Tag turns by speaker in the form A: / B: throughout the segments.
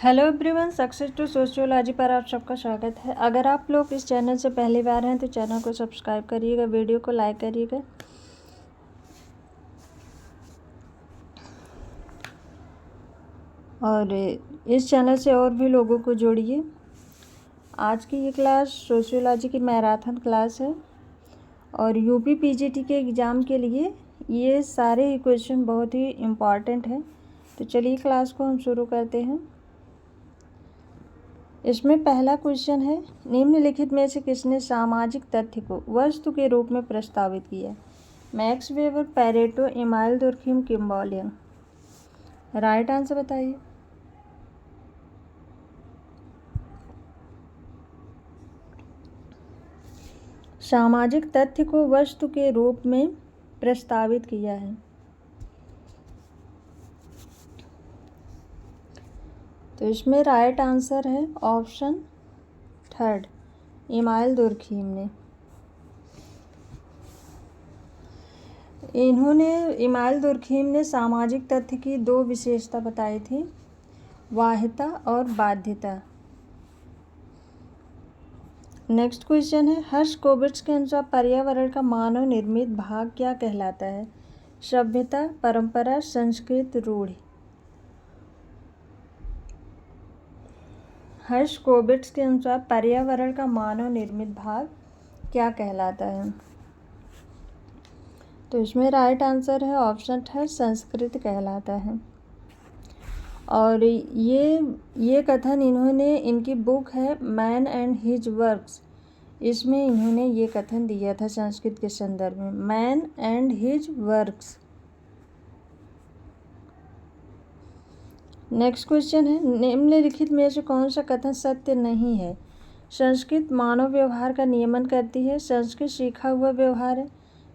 A: Hello everyone, success to sociology पर आप सबका स्वागत है। अगर आप लोग इस चैनल से पहली बार हैं तो चैनल को सब्सक्राइब करिएगा, वीडियो को लाइक करिएगा और इस चैनल से और भी लोगों को जोड़िए। आज की ये क्लास सोशियोलॉजी की मैराथन क्लास है और यूपी पीजीटी के एग्ज़ाम के लिए ये सारे क्वेश्चन बहुत ही इम्पॉर्टेंट हैं। तो चलिए क्लास को हम शुरू करते हैं। इसमें पहला क्वेश्चन है, निम्नलिखित में से किसने सामाजिक तथ्य को वस्तु के रूप में प्रस्तावित किया? Max Weber, Pareto, Emile Durkheim, किम्बॉलियन। राइट आंसर बताइए। सामाजिक तथ्य को वस्तु के रूप में प्रस्तावित किया है तो इसमें राइट आंसर है ऑप्शन थर्ड, इमाइल दुर्खिम ने। इमाइल दुर्खिम ने सामाजिक तथ्य की दो विशेषता बताई थी, वाह्यता और बाध्यता। नेक्स्ट क्वेश्चन है, हर्शकोविट्ज़ के अनुसार पर्यावरण का मानव निर्मित भाग क्या कहलाता है? सभ्यता, परंपरा, संस्कृत, रूढ़ि। हर्शकोविट्ज़ के अनुसार पर्यावरण का मानव निर्मित भाग क्या कहलाता है? तो इसमें राइट आंसर है ऑप्शन थर्ड, संस्कृत कहलाता है। और ये कथन इन्होंने, इनकी बुक है मैन एंड हिज वर्क्स, इसमें इन्होंने ये कथन दिया था संस्कृत के संदर्भ में, man and his works. Next question है, निम्नलिखित में से कौन सा कथन सत्य नहीं है? संस्कृत मानव व्यवहार का नियमन करती है, संस्कृत सीखा हुआ व्यवहार है,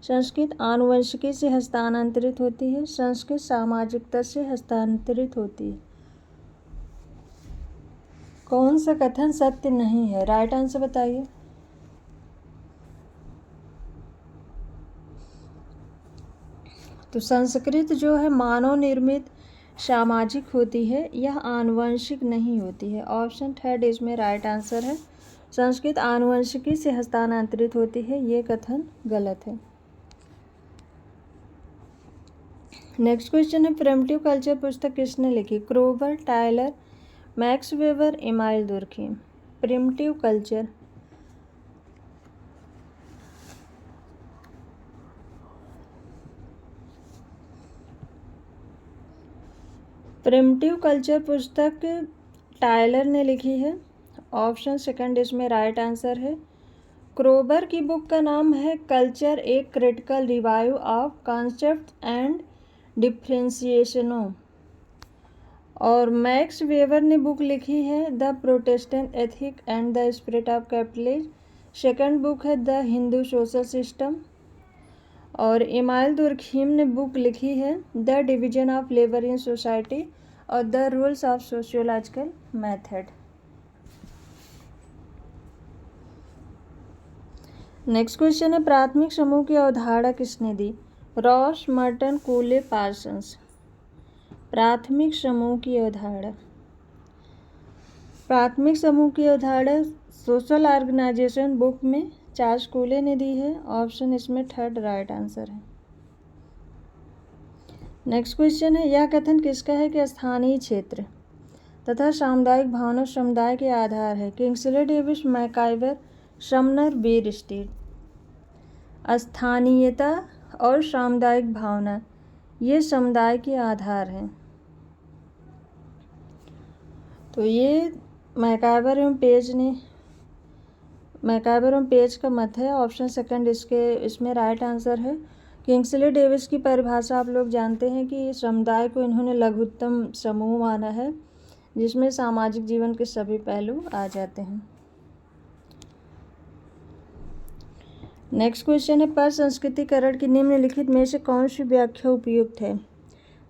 A: संस्कृत आनुवंशिकी से हस्तांतरित होती है, संस्कृत सामाजिकता से हस्तांतरित होती है। कौन सा कथन सत्य नहीं है? राइट आंसर बताइए। तो संस्कृत जो है मानव निर्मित सामाजिक होती है, यह आनुवंशिक नहीं होती है। ऑप्शन थर्ड इसमें राइट आंसर है, संस्कृत आनुवंशिकी से हस्तांतरित होती है, ये कथन गलत है। नेक्स्ट क्वेश्चन है, प्रिमिटिव कल्चर पुस्तक किसने लिखी? Kroeber, Tylor, Max Weber, Emile Durkheim. Primitive culture, primitive culture पुस्तक टायलर ने लिखी है। ऑप्शन सेकंड इसमें राइट आंसर है। क्रोबर की बुक का नाम है culture, a critical review of concept and डिफ्रेंसिएशनों। और मैक्स वेबर ने बुक लिखी है the Protestant ethic and the spirit of capitalism. Second book है द हिंदू सोशल सिस्टम। और इमाइल दुर्खिम ने बुक लिखी है the division of labour in society और the rules of sociological method. Next question है, प्राथमिक समूह की अवधारणा किसने दी? Ross, Merton, Cooley, Parsons. प्राथमिक समूह की अवधारणा, प्राथमिक समूह की अवधारणा सोशल ऑर्गेनाइजेशन बुक में चार्ल्स कूले ने दी है। ऑप्शन इसमें थर्ड राइट आंसर है। नेक्स्ट क्वेश्चन है, यह कथन किसका है कि स्थानीय क्षेत्र तथा सामुदायिक भावना समुदाय के आधार है? किंग्सले डेविस, मैकाइवर, समनर, बीर स्ट्रीट। स्थानीयता और सामुदायिक भावना ये समुदाय के आधार हैं। तो ये मैकाइवर एवं पेज का मत है। ऑप्शन सेकंड इसमें राइट आंसर है। किंग्सले डेविस की परिभाषा आप लोग जानते हैं कि समुदाय को इन्होंने लघुत्तम समूह माना है जिसमें सामाजिक जीवन के सभी पहलू आ जाते हैं। नेक्स्ट क्वेश्चन है, पर संस्कृतिकरण की निम्नलिखित में से कौन सी व्याख्या उपयुक्त है?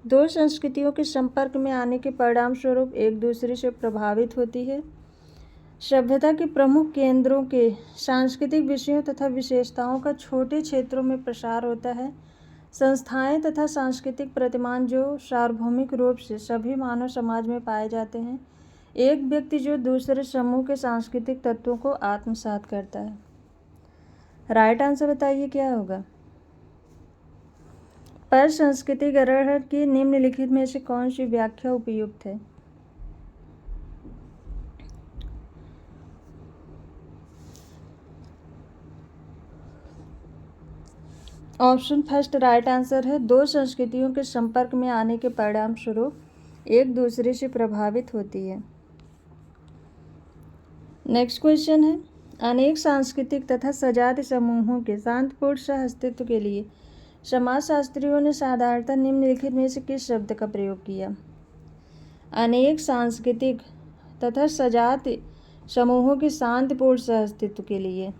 A: दो संस्कृतियों के संपर्क में आने के परिणाम स्वरूप एक दूसरे से प्रभावित होती है। सभ्यता के प्रमुख केंद्रों के सांस्कृतिक विषयों तथा विशेषताओं का छोटे क्षेत्रों में प्रसार होता है। संस्थाएं तथा सांस्कृतिक प्रतिमान जो सार्वभौमिक रूप से सभी मानव समाज में पाए जाते हैं। एक व्यक्ति जो दूसरे समूह के सांस्कृतिक तत्वों को आत्मसात करता है। राइट आंसर बताइए क्या होगा। पर संस्कृति ग्रहण की निम्नलिखित में से कौन सी व्याख्या उपयुक्त है। ऑप्शन फर्स्ट राइट आंसर है। दो संस्कृतियों के संपर्क में आने के परिणाम स्वरूप एक दूसरे से प्रभावित होती है। नेक्स्ट क्वेश्चन है, अनेक सांस्कृतिक तथा सजातीय समूहों के शांतिपूर्ण सह अस्तित्व के लिए समाजशास्त्रियों ने साधारणतः निम्नलिखित में से किस शब्द का प्रयोग किया। अनेक सांस्कृतिक तथा सजातीय समूहों के शांतिपूर्ण सह अस्तित्व के लिए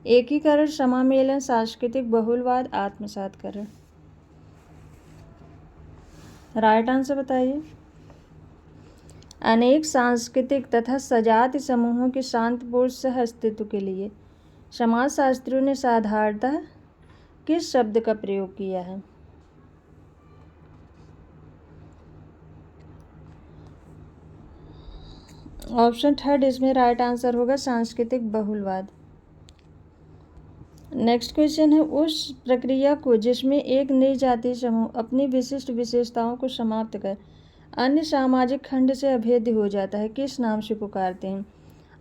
A: एकीकरण, समामेलन, सांस्कृतिक बहुलवाद, आत्मसातकरण। राइट आंसर बताइए। अनेक सांस्कृतिक तथा सजातीय समूहों के शांतिपूर्ण सह अस्तित्व के लिए समाजशास्त्रियों ने साधारणतः किस शब्द का प्रयोग किया है। ऑप्शन थर्ड इसमें राइट आंसर होगा, सांस्कृतिक बहुलवाद। नेक्स्ट क्वेश्चन है, उस प्रक्रिया को जिसमें एक नई जातीय समूह अपनी विशिष्ट विशेषताओं को समाप्त कर अन्य सामाजिक खंड से अभेद्य हो जाता है, किस नाम से पुकारते हैं।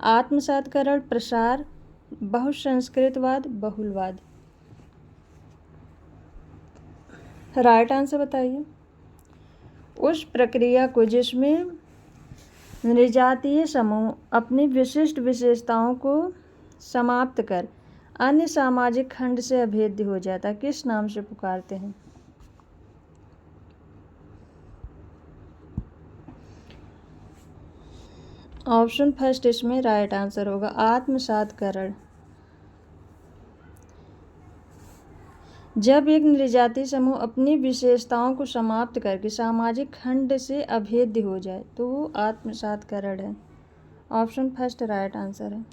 A: आत्मसातकरण, प्रसार, बहुसंस्कृतवाद, बहुलवाद। राइट आंसर बताइए। उस प्रक्रिया को जिसमें नृजातीय समूह अपनी विशिष्ट विशेषताओं को समाप्त कर अन्य सामाजिक खंड से अभेद्य हो जाता है, किस नाम से पुकारते हैं। ऑप्शन फर्स्ट इसमें राइट आंसर होगा, आत्मसातकरण। जब एक नृजातीय समूह अपनी विशेषताओं को समाप्त करके सामाजिक खंड से अभेद्य हो जाए तो वो आत्मसातकरण है। ऑप्शन फर्स्ट राइट आंसर है।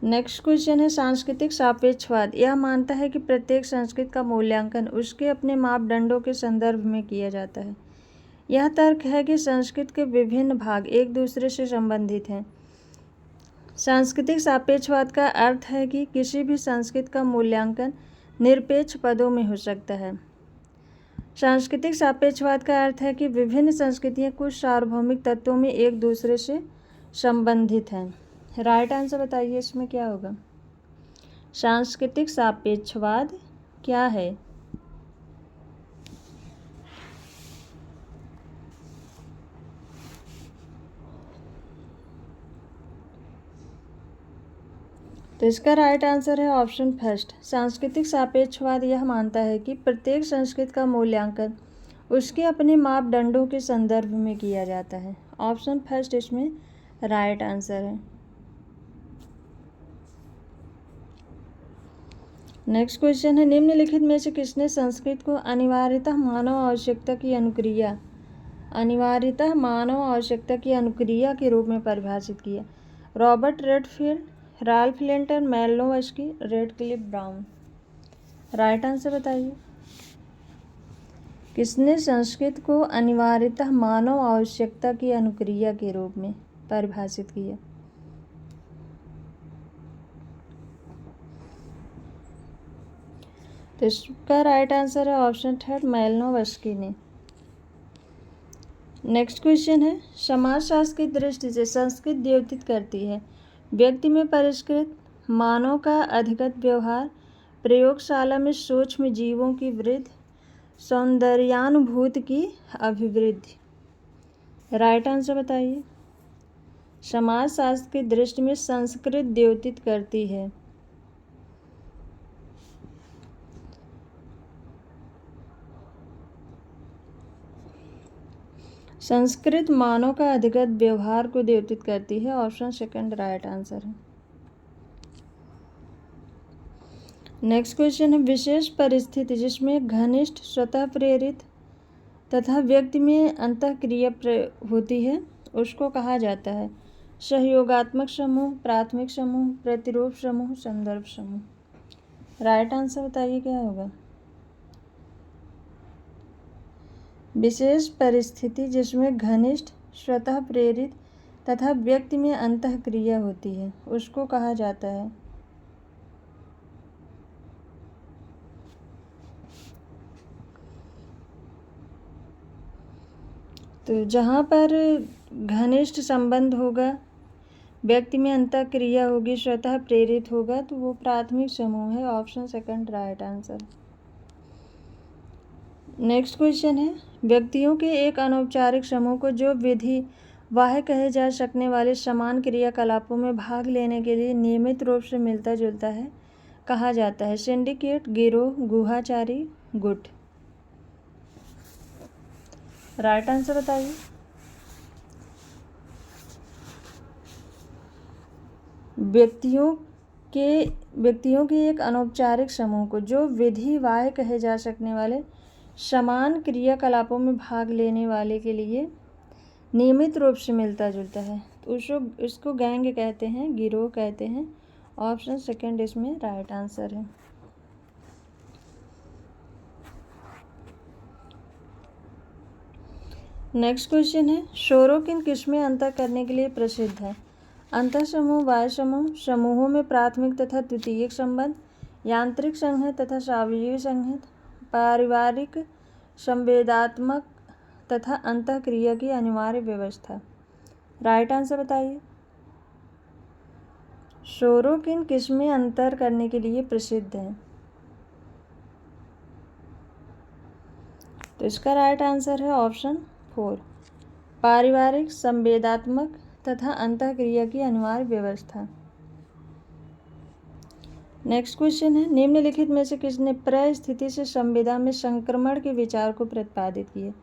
A: नेक्स्ट क्वेश्चन है, सांस्कृतिक सापेक्षवाद यह मानता है कि प्रत्येक संस्कृति का मूल्यांकन उसके अपने मापदंडों के संदर्भ में किया जाता है। यह तर्क है कि संस्कृति के विभिन्न भाग एक दूसरे से संबंधित हैं। सांस्कृतिक सापेक्षवाद का अर्थ है कि किसी भी संस्कृति का मूल्यांकन निरपेक्ष पदों में हो सकता है। सांस्कृतिक सापेक्षवाद का अर्थ है कि विभिन्न संस्कृतियां कुछ सार्वभौमिक तत्वों में एक दूसरे से संबंधित हैं। राइट आंसर बताइए इसमें क्या होगा। सांस्कृतिक सापेक्षवाद क्या है। तो इसका राइट आंसर है ऑप्शन फर्स्ट। सांस्कृतिक सापेक्षवाद यह मानता है कि प्रत्येक संस्कृति का मूल्यांकन उसके अपने मापदंडों के संदर्भ में किया जाता है। ऑप्शन फर्स्ट इसमें राइट आंसर है। नेक्स्ट क्वेश्चन है, निम्नलिखित में से किसने संस्कृत को अनिवार्यतः मानव आवश्यकता की अनुक्रिया के रूप में परिभाषित किया। Robert Redfield, Ralph Linton, Malinowski, Radcliffe Brown. Right answer बताइए। किसने संस्कृत को अनिवार्यतः मानव आवश्यकता की अनुक्रिया के रूप में परिभाषित किया। तो इसका राइट आंसर है ऑप्शन थर्ड, मैलोवस्की ने। नेक्स्ट क्वेश्चन है, समाजशास्त्र की दृष्टि से संस्कृति द्योतित करती है व्यक्ति में परिष्कृत मानव का अधिगत व्यवहार, प्रयोगशाला में सूक्ष्म जीवों की वृद्धि, सौंदर्यानुभूति की अभिवृद्धि। राइट आंसर बताइए। समाजशास्त्र की दृष्टि में संस्कृत द्योतित करती है संस्कृत मानव का अधिगत व्यवहार को द्योतित करती है। ऑप्शन सेकंड राइट आंसर है। नेक्स्ट क्वेश्चन है, विशेष परिस्थिति जिसमें घनिष्ठ स्वतः प्रेरित तथा व्यक्ति में अंतःक्रिया होती है उसको कहा जाता है सहयोगात्मक समूह, प्राथमिक समूह, प्रतिरूप समूह, संदर्भ समूह। राइट आंसर बताइए क्या होगा। विशेष परिस्थिति जिसमें घनिष्ठ स्वतः प्रेरित तथा व्यक्ति में अंतःक्रिया होती है उसको कहा जाता है। तो जहाँ पर घनिष्ठ संबंध होगा, व्यक्ति में अंतःक्रिया होगी, स्वतः प्रेरित होगा, तो वो प्राथमिक समूह है। Option second right answer. Next question है, व्यक्तियों के एक अनौपचारिक समूह को जो विधि वाह कहे जा सकने वाले समान क्रियाकलापों में भाग लेने के लिए नियमित रूप से मिलता जुलता है कहा जाता है। सिंडिकेट, गिरोह, गुहाचारी, गुट। राइट आंसर बताइए। व्यक्तियों के एक अनौपचारिक समूह को जो विधि वाह कहे जा सकने वाले समान क्रियाकलापों में भाग लेने वाले के लिए नियमित रूप से मिलता जुलता है, तो उसको गैंग कहते हैं, गिरोह कहते हैं। ऑप्शन सेकंड इसमें राइट आंसर है। नेक्स्ट क्वेश्चन है, शोरों किन किस्में अंतर करने के लिए प्रसिद्ध है? अंतर समूह, बाह्य समूह, समूहों में प्राथमिक तथा द्वितीयक संबंध, यांत्रिक संघ तथा सावयवी संघ, पारिवारिक, संवेदात्मक तथा अंतःक्रिया की अनिवार्य व्यवस्था। राइट आंसर बताइए। शोरों किन किस्में अंतर करने के लिए प्रसिद्ध है? तो इसका राइट आंसर है ऑप्शन 4, पारिवारिक, संवेदात्मक तथा अंतःक्रिया की अनिवार्य व्यवस्था। नेक्स्ट क्वेश्चन है, निम्नलिखित में से किसने परिस्थिति से संविदा में संक्रमण के विचार को प्रतिपादित किए?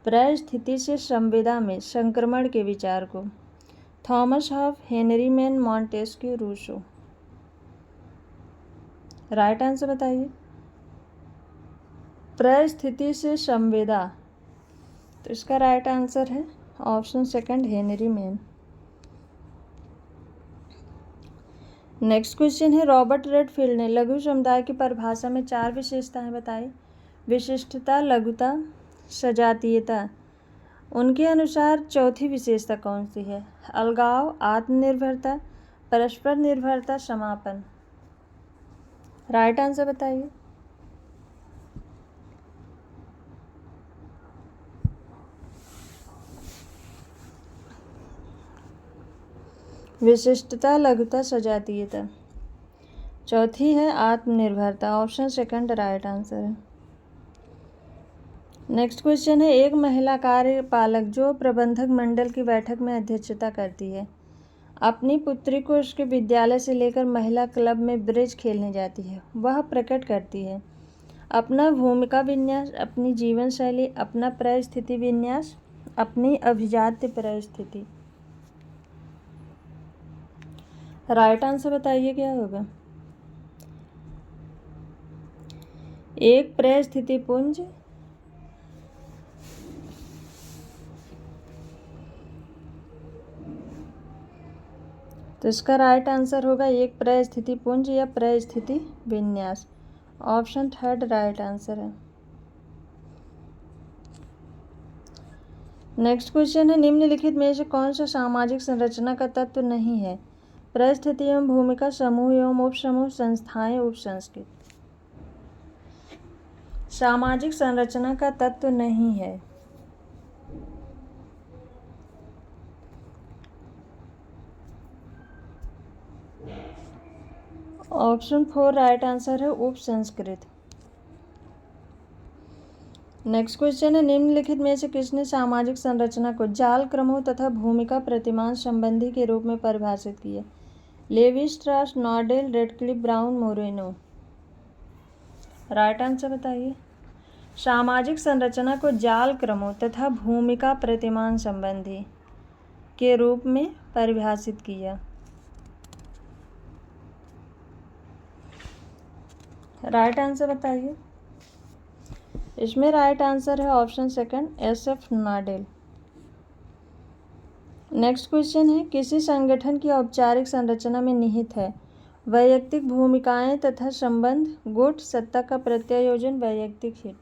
A: परिस्थिति से संविदा में संक्रमण के विचार को? Thomas Hobbes, Henry Maine, Montesquieu, Rousseau. Right answer बताइए। परिस्थिति से संविदा, तो इसका राइट आंसर है option second, Henry Maine. Next question है, रॉबर्ट रेडफील्ड ने लघु समुदाय की परिभाषा में 4 विशेषताएं बताई। विशिष्टता, लघुता, सजातीयता। उनके अनुसार चौथी विशेषता कौन सी है? अलगाव, आत्मनिर्भरता, परस्पर निर्भरता, समापन। राइट आंसर बताइए। विशिष्टता, लघुता, सजातीयता। चौथी है आत्मनिर्भरता। ऑप्शन सेकंड राइट आंसर है। नेक्स्ट क्वेश्चन है, एक महिला कार्यपालक जो प्रबंधक मंडल की बैठक में अध्यक्षता करती है, अपनी पुत्री को उसके विद्यालय से लेकर महिला क्लब में ब्रिज खेलने जाती है। वह प्रकट करती है अपना भूमिका विन्यास, अपनी जीवन शैली, अपना परिस्थिति विन्यास, अपनी अभिजात्य परिस्थिति। राइट आंसर बताइए क्या होगा? एक परिस्थिति पुंज, तो इसका राइट आंसर होगा एक परिस्थिति पुंज या परिस्थिति विन्यास। ऑप्शन थर्ड राइट आंसर है। नेक्स्ट क्वेश्चन है, निम्नलिखित में से कौन सा सामाजिक संरचना का तत्व नहीं है? परिस्थिति एवं भूमिका, समूह एवं उपसमूह, संस्थाएं, उपसंस्कृति। सामाजिक संरचना का तत्व नहीं है। ऑप्शन 4 राइट आंसर है, उपसंस्कृत। नेक्स्ट क्वेश्चन है, निम्नलिखित में से किसने सामाजिक संरचना को जाल क्रमों तथा भूमिका प्रतिमान संबंधी के रूप में परिभाषित किया? Levi Strauss, Nadel, Radcliffe, Brown, Moreno. Right answer बताइए। सामाजिक संरचना को जाल क्रमों तथा भूमिका प्रतिमान संबंधी के रूप में परिभाषित किया। राइट आंसर बताइए। इसमें राइट आंसर है option second, SF Nadel. Next question है, किसी संगठन की औपचारिक संरचना में निहित है वैयक्तिक भूमिकाएं तथा संबंध, गुट, सत्ता का प्रत्यायोजन, वैयक्तिक हित।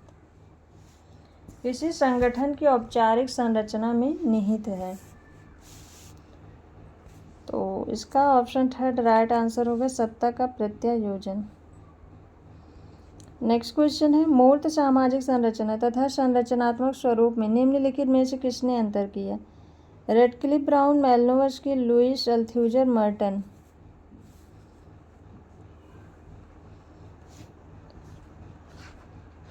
A: किसी संगठन की औपचारिक संरचना में निहित है। तो इसका ऑप्शन थर्ड राइट आंसर होगा सत्ता का प्रत्यायोजन। नेक्स्ट क्वेश्चन है, मूर्त सामाजिक संरचना तथा संरचनात्मक स्वरूप में निम्नलिखित में से किसने अंतर किया? Radcliffe Brown, Malinowski, Louis Althusser, Merton.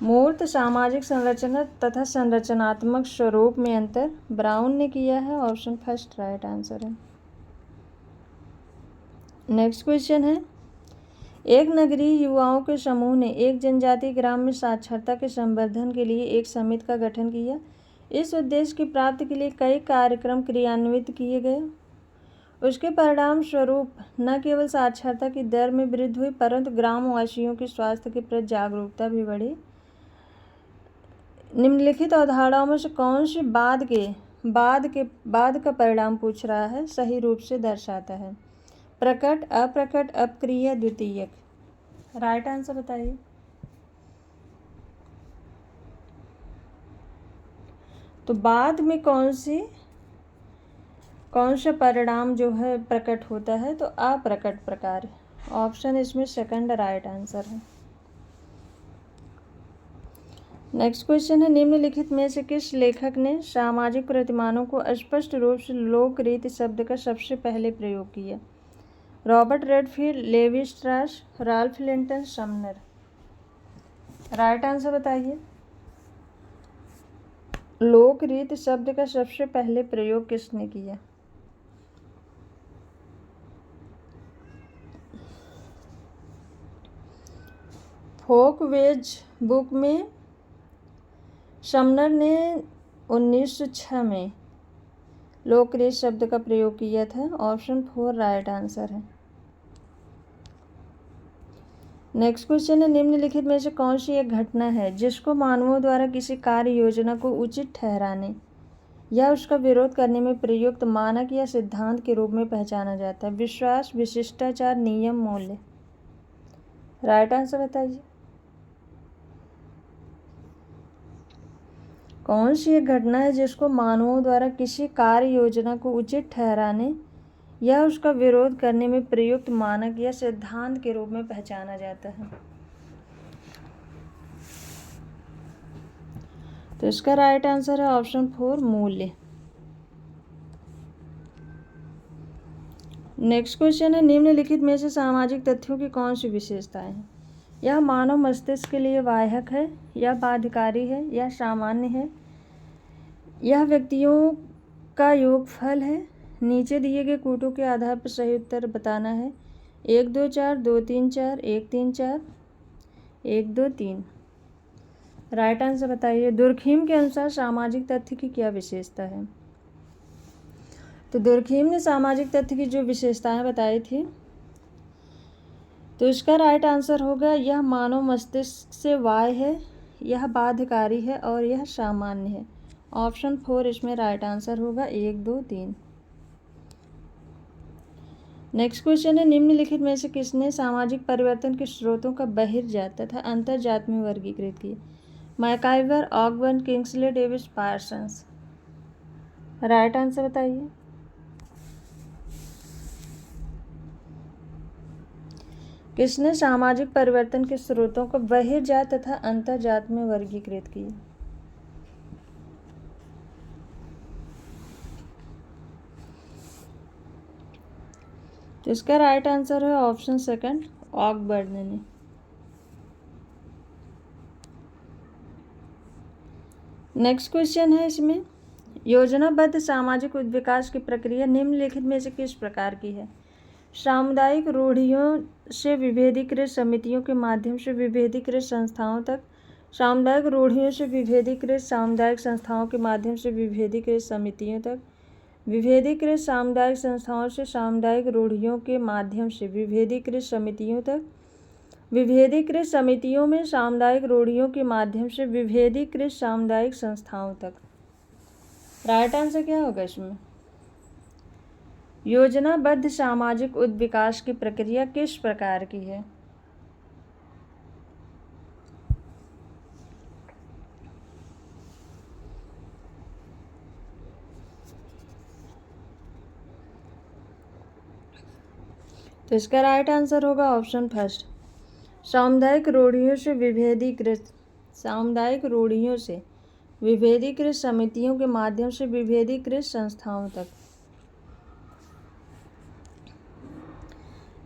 A: मूर्त सामाजिक संरचना तथा संरचनात्मक स्वरूप में अंतर ब्राउन ने किया है। ऑप्शन फर्स्ट राइट आंसर है। नेक्स्ट क्वेश्चन है, एक नगरीय युवाओं के समूह ने एक जनजातीय ग्राम में साक्षरता के संवर्धन के लिए एक समिति का गठन किया। इस उद्देश्य की प्राप्ति के लिए कई कार्यक्रम क्रियान्वित किए गए। उसके परिणाम स्वरूप न केवल साक्षरता की दर में वृद्धि हुई परंतु ग्रामवासियों के स्वास्थ्य के प्रति जागरूकता भी बढ़ी। निम्नलिखित अवधारणाओं में से कौन सी बाद का परिणाम पूछ रहा है सही रूप से दर्शाता है? प्रकट, अप्रकट, अपक्रिय, द्वितीयक। राइट आंसर बताइए। तो बाद में कौन सा परिणाम जो है प्रकट होता है? तो अप्रकट प्रकार। ऑप्शन इसमें सेकंड राइट आंसर है। नेक्स्ट क्वेश्चन है, निम्नलिखित में से किस लेखक ने सामाजिक प्रतिमानों को स्पष्ट रूप से लोक रीति शब्द का सबसे पहले प्रयोग किया? Robert Redfield, Levi Strauss, Ralph Linton, Sumner. Right answer बताइए। लोक रीति शब्द का सबसे पहले प्रयोग किसने किया? फोकवेज बुक में समनर ने 1906 में लोकरीति शब्द का प्रयोग किया था। ऑप्शन 4 राइट आंसर है। नेक्स्ट क्वेश्चन है, निम्नलिखित में से कौन सी एक घटना है जिसको मानवों द्वारा किसी कार्य योजना को उचित ठहराने या उसका विरोध करने में प्रयुक्त मानक या सिद्धांत के रूप में पहचाना जाता है? विश्वास, विशिष्टाचार, नियम, मूल्य। राइट आंसर बताइए। कौन सी एक घटना है जिसको मानवों द्वारा किसी कार्य योजना को उचित ठहराने या उसका विरोध करने में प्रयुक्त मानक या सिद्धांत के रूप में पहचाना जाता है? तो इसका राइट आंसर है ऑप्शन 4 मूल्य। नेक्स्ट क्वेश्चन है, निम्नलिखित में से सामाजिक तथ्यों की कौन सी विशेषताएं हैं? यह मानव मस्तिष्क के लिए बाह्यक है, यह बाध्यकारी है, यह सामान्य है, यह व्यक्तियों का योगफल है। नीचे दिए गए कूटों के आधार पर सही उत्तर बताना है। 1 2 4 2 3 4 1 3 4 1 2 3। राइट आंसर बताइए। दुर्खीम के अनुसार सामाजिक तथ्य की क्या विशेषता है? तो दुर्खीम ने सामाजिक तथ्य की जो विशेषताएं बताई थी तो इसका राइट आंसर होगा यह मानव मस्तिष्क से बाह्य है, यह बाध्यकारी है और यह सामान्य है। ऑप्शन 4 इसमें राइट आंसर होगा। 1 2 3। नेक्स्ट क्वेश्चन है, निम्नलिखित में से किसने सामाजिक परिवर्तन के स्रोतों का बहिर्जात तथा अंतर्जात में वर्गीकृत किया? MacIver, Ogburn, Kingsley, Davis, Parsons. Right answer बताइए। किसने सामाजिक परिवर्तन के स्रोतों को बहिर्जात तथा अंतर्जात में वर्गीकृत किया? तो इसका राइट आंसर है ऑप्शन सेकंड ऑकबर्न ने। नेक्स्ट क्वेश्चन है इसमें, योजनाबद्ध सामाजिक विकास की प्रक्रिया निम्नलिखित में से किस प्रकार की है? सामुदायिक रूढ़ियों से विभेदीकृत समितियों के माध्यम से विभेदीकृत संस्थाओं तक, सामुदायिक रूढ़ियों से विभेदीकृत सामुदायिक संस्थाओं के माध्यम से विभेदीकृत समितियों तक, विभेदीकृत सामुदायिक संस्थाओं से सामुदायिक रूढ़ियों के माध्यम से विभेदीकृत समितियों तक, विभेदीकृत समितियों में सामुदायिक रूढ़ियों के माध्यम से विभेदीकृत सामुदायिक संस्थाओं तक। राइट आंसर क्या होगा इसमें? योजनाबद्ध सामाजिक विकास की प्रक्रिया किस प्रकार की है? तो इसका राइट आंसर होगा ऑप्शन फर्स्ट, सामुदायिक रूढ़ियों से विभेदीकृत समितियों के माध्यम से विभेदीकृत संस्थाओं तक।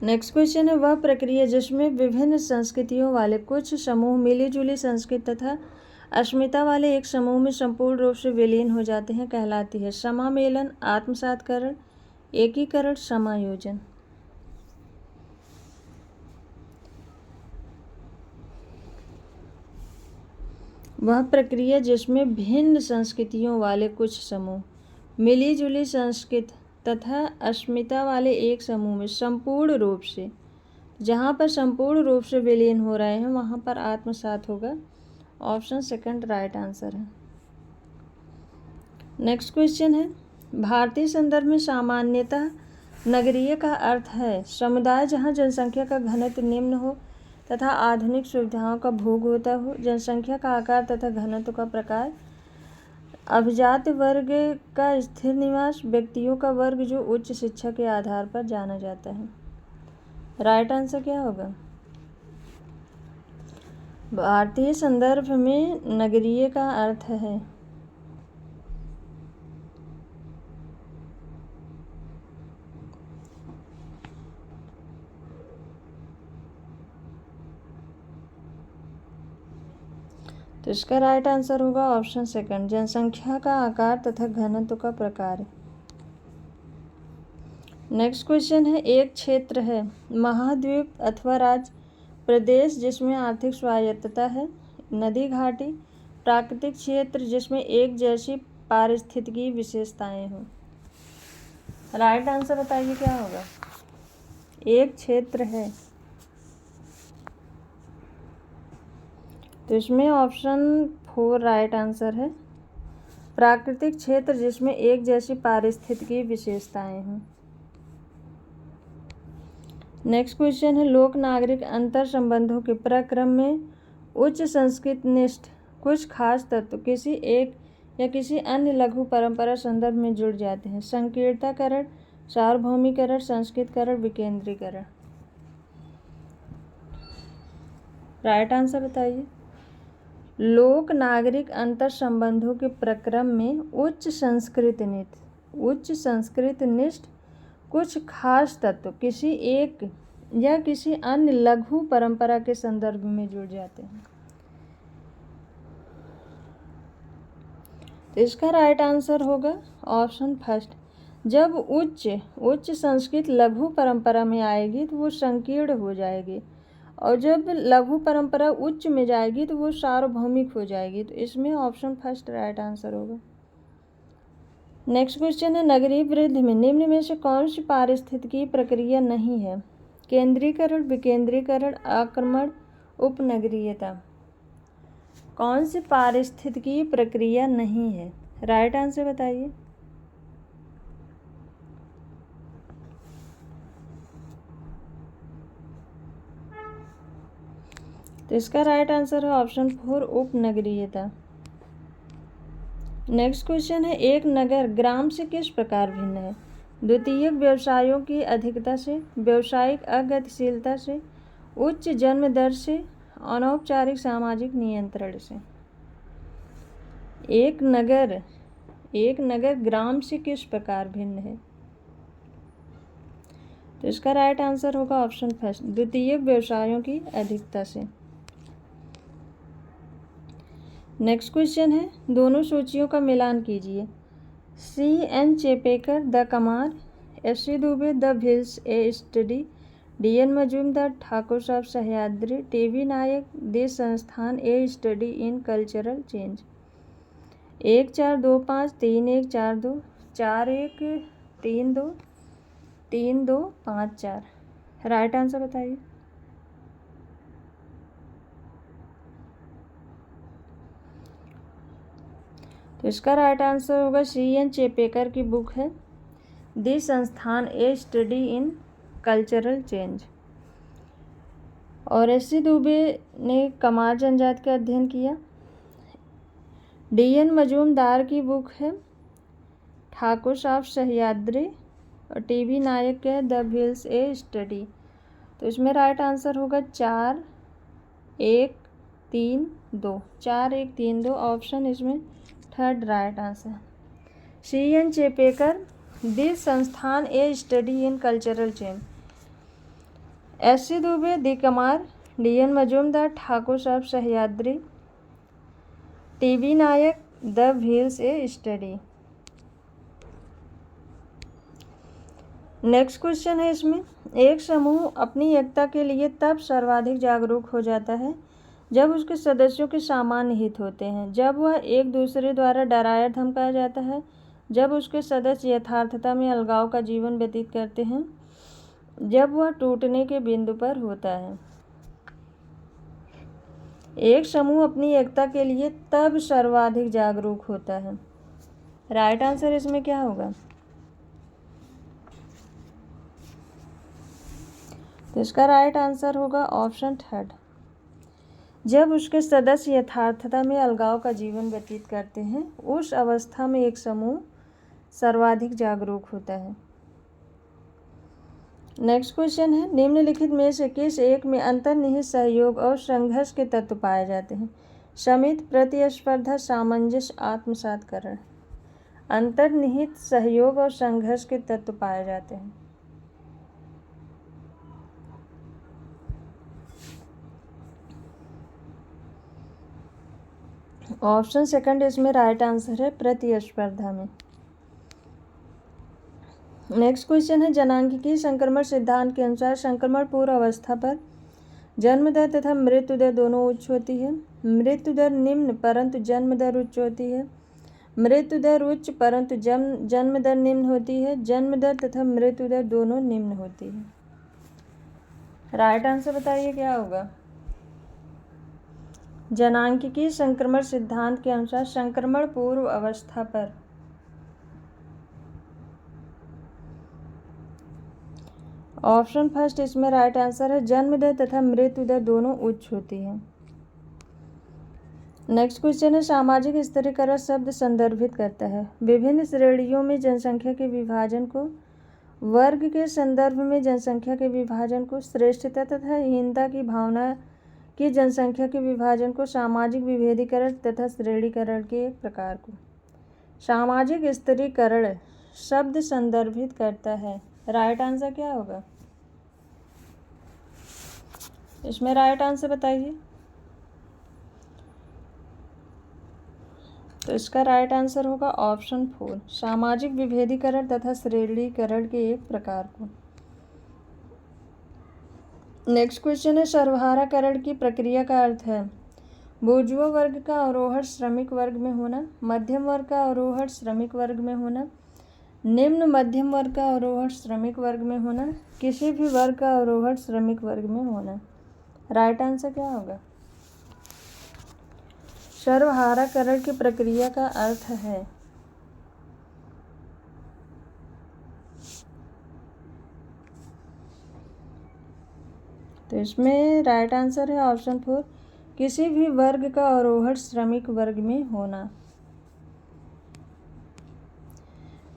A: नेक्स्ट क्वेश्चन है, वह प्रक्रिया जिसमें विभिन्न संस्कृतियों वाले कुछ समूह मिलीजुली संस्कृत तथा अस्मिता वाले एक समूह में संपूर्ण रूप से विलीन हो जाते हैं कहलाती है? समामेलन, आत्मसातकरण, एकीकरण, समायोजन। वह प्रक्रिया जिसमें भिन्न संस्कृतियों वाले कुछ समूह मिलीजुली संस्कृत तथा अस्मिता वाले एक समूह में संपूर्ण रूप से, जहाँ पर संपूर्ण रूप से विलीन हो रहे हैं वहाँ पर आत्मसात होगा। ऑप्शन सेकंड राइट आंसर है। नेक्स्ट क्वेश्चन है, भारतीय संदर्भ में सामान्यतः नगरीय का अर्थ है समुदाय जहाँ जनसंख्या का घनत्व निम्न हो तथा आधुनिक सुविधाओं का भोग होता हो, जनसंख्या का आकार तथा घनत्व का प्रकार, अभिजात वर्ग का स्थिर निवास, व्यक्तियों का वर्ग जो उच्च शिक्षा के आधार पर जाना जाता है। राइट आंसर क्या होगा? भारतीय संदर्भ में नगरीय का अर्थ है तो इसका राइट आंसर होगा ऑप्शन सेकंड, जनसंख्या का आकार तथा घनत्व का प्रकार। नेक्स्ट क्वेश्चन है, एक क्षेत्र है महाद्वीप अथवा राज्य प्रदेश जिसमें आर्थिक स्वायत्तता है, नदी घाटी, प्राकृतिक क्षेत्र जिसमें एक जैसी पारिस्थितिकी विशेषताएं हों। राइट आंसर बताइए क्या होगा? एक क्षेत्र है तो इसमें ऑप्शन 4 राइट आंसर है, प्राकृतिक क्षेत्र जिसमें एक जैसी पारिस्थितिकी विशेषताएं हों। नेक्स्ट क्वेश्चन है, लोक नागरिक अंतर संबंधों के प्रक्रम में उच्च संस्कृत निष्ठ कुछ खास तत्व किसी एक या किसी अन्य लघु परंपरा संदर्भ में जुड़ जाते हैं? संकीर्णताकरण, सार्वभौमिकरण, संस्कृतकरण, विकेंद्रीकरण। राइट आंसर बताइए। लोक नागरिक अंतर संबंधों के प्रक्रम में उच्च संस्कृत निष्ठ कुछ खास तत्व किसी एक या किसी अन्य लघु परंपरा के संदर्भ में जुड़ जाते हैं। तो इसका राइट आंसर होगा ऑप्शन फर्स्ट, जब उच्च संस्कृत लघु परंपरा में आएगी तो वो संकीर्ण हो जाएगी, और जब लघु परंपरा उच्च में जाएगी तो वो सार्वभौमिक हो जाएगी। तो इसमें ऑप्शन फर्स्ट राइट आंसर होगा। नेक्स्ट क्वेश्चन है, नगरीय वृद्धि में निम्न में से कौन सी पारिस्थितिकी प्रक्रिया नहीं है? केंद्रीकरण, विकेंद्रीकरण, आक्रमण, उपनगरीयता। कौन सी पारिस्थितिकी प्रक्रिया नहीं है? राइट आंसर बताइए। तो इसका राइट आंसर है ऑप्शन 4 उपनगरीयता। नेक्स्ट क्वेश्चन है, एक नगर ग्राम से किस प्रकार भिन्न है? द्वितीयक व्यवसायों की अधिकता से, व्यावसायिक अगतिशीलता से, उच्च जन्म दर से, अनौपचारिक सामाजिक नियंत्रण से। एक नगर ग्राम से किस प्रकार भिन्न है? तो इसका राइट आंसर होगा ऑप्शन फर्स्ट, द्वितीयक व्यवसायों की अधिकता से। नेक्स्ट क्वेश्चन है, दोनों सूचियों का मिलान कीजिए। C.N. Chapekar the Kamar, S.C. Dube the hills a study, D.N. Majumdar Thakur साहब सह्याद्री, T.V. नायक द संस्थान a study in cultural change. 1 4 2 5 3 1 4 2 4 1 3 2 3 2 5 4। Right answer बताइए। तो इसका राइट आंसर होगा C.N. चेपेकर की बुक है द संस्थान a study in cultural change, और S.C. दुबे ने कमार जनजाति का अध्ययन किया। D.N. मजूमदार की बुक है ठाकुर साहब सह्याद्री और टीवी नायक क्या है, द व्हील्स ए स्टडी। तो इसमें राइट आंसर होगा 4 1 3 2, 4 1 3 2 ऑप्शन इसमें third right answer. CN Chapekar, this संस्थान a study in cultural change. SC Dube, the Kamar, DN Majumdar, Thakur साहब Sahyadri, TV Naik, the wheels a study. Next question है इसमें, एक समूह अपनी एकता के लिए तब सर्वाधिक जागरूक हो जाता है जब उसके सदस्यों के सामान्य हित होते हैं, जब वह एक दूसरे द्वारा डराया धमकाया जाता है, जब उसके सदस्य यथार्थता में अलगाव का जीवन व्यतीत करते हैं, जब वह टूटने के बिंदु पर होता है। एक समूह अपनी एकता के लिए तब सर्वाधिक जागरूक होता है। राइट आंसर इसमें क्या होगा? तो इसका राइट आंसर होगा ऑप्शन थर्ड, जब उसके सदस्य यथार्थता में अलगाव का जीवन व्यतीत करते हैं, उस अवस्था में एक समूह सर्वाधिक जागरूक होता है। नेक्स्ट क्वेश्चन है, निम्नलिखित में से किस एक में अंतर्निहित सहयोग और संघर्ष के तत्व पाए जाते हैं? समिति, प्रतिस्पर्धा, सामंजस्य, आत्मसातकरण। अंतर्निहित सहयोग और संघर्ष के तत्व पाए जाते हैं। ऑप्शन सेकंड इसमें राइट आंसर है, प्रतिस्पर्धा में। नेक्स्ट क्वेश्चन है, जनांगीय संक्रमण सिद्धांत के अनुसार संक्रमण पूर्व अवस्था पर जन्म दर तथा मृत्यु दर दोनों उच्च होती है। मृत्यु दर निम्न परंतु जन्म दर उच्च होती है। मृत्यु दर उच्च परंतु जन्म दर निम्न होती है। जन्म दर तथा मृत्यु दर दोनों निम्न होती है। राइट आंसर बताइए क्या होगा? जनांगीय संक्रमण सिद्धांत के अनुसार संक्रमण पूर्व अवस्था पर ऑप्शन फर्स्ट इसमें राइट आंसर है, जन्म दर तथा मृत्यु दर दोनों उच्च होती है। नेक्स्ट क्वेश्चन है, सामाजिक स्तरीकरण शब्द संदर्भित करता है विभिन्न श्रेणियों में जनसंख्या के विभाजन को, वर्ग के संदर्भ में जनसंख्या के विभाजन को, श्रेष्ठता तथा हीनता की भावना की जनसंख्या के विभाजन को, सामाजिक विभेदीकरण तथा श्रेणीकरण के एक प्रकार को। सामाजिक स्तरीकरण शब्द संदर्भित करता है। राइट आंसर क्या होगा? इसमें राइट आंसर बताइए। तो इसका राइट आंसर होगा ऑप्शन 4, सामाजिक विभेदीकरण तथा श्रेणीकरण के एक प्रकार को। नेक्स्ट क्वेश्चन है, सर्वहाराकरण की प्रक्रिया का अर्थ है बूर्जुआ वर्ग का अवरोहण श्रमिक वर्ग में होना, मध्यम वर्ग का अवरोहण श्रमिक वर्ग में होना, निम्न मध्यम वर्ग का अवरोहण श्रमिक वर्ग में होना, किसी भी वर्ग का अवरोहण श्रमिक वर्ग में होना। राइट आंसर क्या होगा? सर्वहाराकरण की प्रक्रिया का अर्थ है तो इसमें राइट आंसर है ऑप्शन 4, किसी भी वर्ग का अवरोहण श्रमिक वर्ग में होना।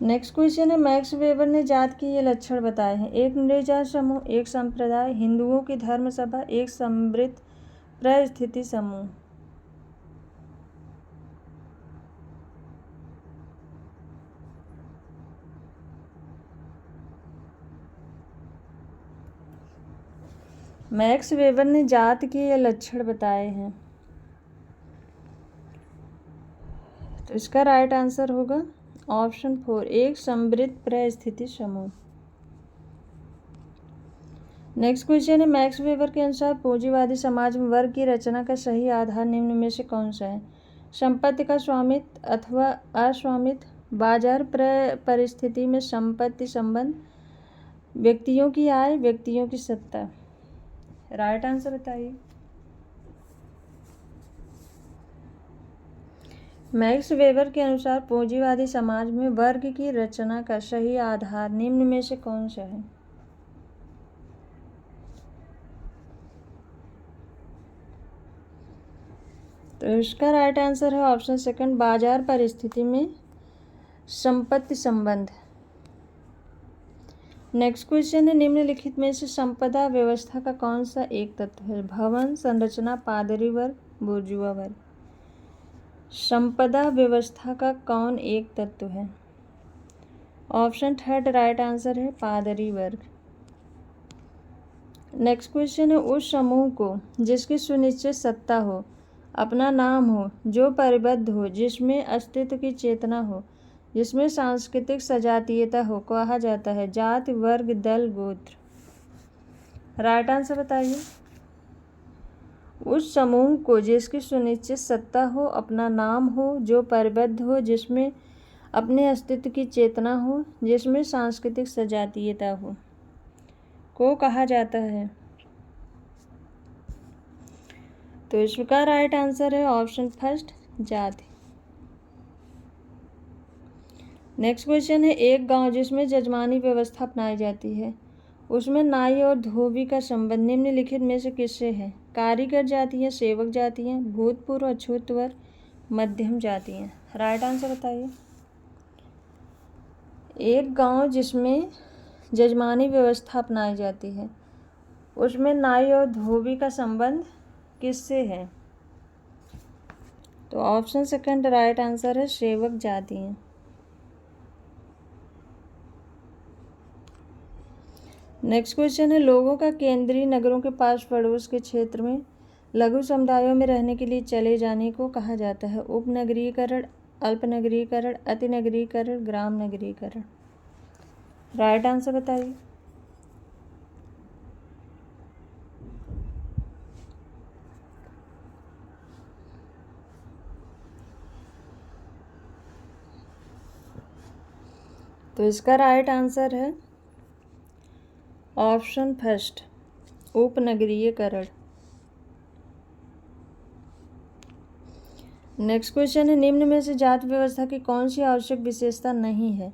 A: नेक्स्ट क्वेश्चन है, मैक्स वेबर ने जात के ये लक्षण बताए हैं एक निर्जात समूह, एक संप्रदाय, हिंदुओं की धर्म सभा, एक समृद्ध परिस्थिति समूह। मैक्स वेबर ने जात के ये लक्षण बताए हैं तो इसका राइट आंसर होगा ऑप्शन 4, एक समृद्ध परिस्थिति समूह। नेक्स्ट क्वेश्चन है, मैक्स वेबर के अनुसार पूंजीवादी समाज में वर्ग की रचना का सही आधार निम्न में से कौन सा है? संपत्ति का स्वामित्व अथवा अस्वामित्व, बाजार परिस्थिति में संपत्ति संबंध, व्यक्तियों की आय, व्यक्तियों की सत्ता। राइट आंसर बताइए। मैक्स वेबर के अनुसार पूंजीवादी समाज में वर्ग की रचना का सही आधार निम्न में से कौन सा है? तो इसका राइट आंसर है ऑप्शन सेकंड, बाजार परिस्थिति में संपत्ति संबंध। नेक्स्ट क्वेश्चन है, निम्नलिखित में से संपदा व्यवस्था का कौन सा एक तत्व है? भवन, संरचना, पादरी वर्ग, बुर्जुआ वर्ग। संपदा व्यवस्था का कौन एक तत्व है? ऑप्शन थर्ड राइट आंसर है पादरी वर्ग। नेक्स्ट क्वेश्चन है, उस समूह को जिसकी सुनिश्चित सत्ता हो, अपना नाम हो, जो परिबद्ध हो, जिसमें अस्तित्व की चेतना हो, जिसमें सांस्कृतिक सजातीयता हो, कहा जाता है जाति, वर्ग, दल, गोत्र। राइट आंसर बताइए। उस समूह को जिसकी सुनिश्चित सत्ता हो, अपना नाम हो, जो परिबद्ध हो, जिसमें अपने अस्तित्व की चेतना हो, जिसमें सांस्कृतिक सजातीयता हो, को कहा जाता है। तो इसका राइट आंसर है ऑप्शन फर्स्ट जाति। नेक्स्ट क्वेश्चन है, एक गांव जिसमें जजमानी व्यवस्था अपनाई जाती है, उसमें नाई और धोबी का संबंध निम्नलिखित में से किससे है? कारीगर जातियाँ, सेवक जातियाँ, भूतपूर्व अछूत वर्ग, मध्यम जातियाँ। राइट आंसर बताइए। एक गांव जिसमें जजमानी व्यवस्था अपनाई जाती है, उसमें नाई और धोबी का संबंध किससे है? तो ऑप्शन सेकंड राइट आंसर है सेवक जातियाँ। नेक्स्ट क्वेश्चन है, लोगों का केंद्रीय नगरों के पास पड़ोस के क्षेत्र में लघु समुदायों में रहने के लिए चले जाने को कहा जाता है उपनगरीकरण, अल्पनगरीकरण, अतिनगरीकरण, ग्राम नगरीकरण। राइट आंसर बताइए। तो इसका राइट आंसर है ऑप्शन फर्स्ट उपनगरीयकरण। नेक्स्ट क्वेश्चन है, निम्न में से जाति व्यवस्था की कौन सी आवश्यक विशेषता नहीं है?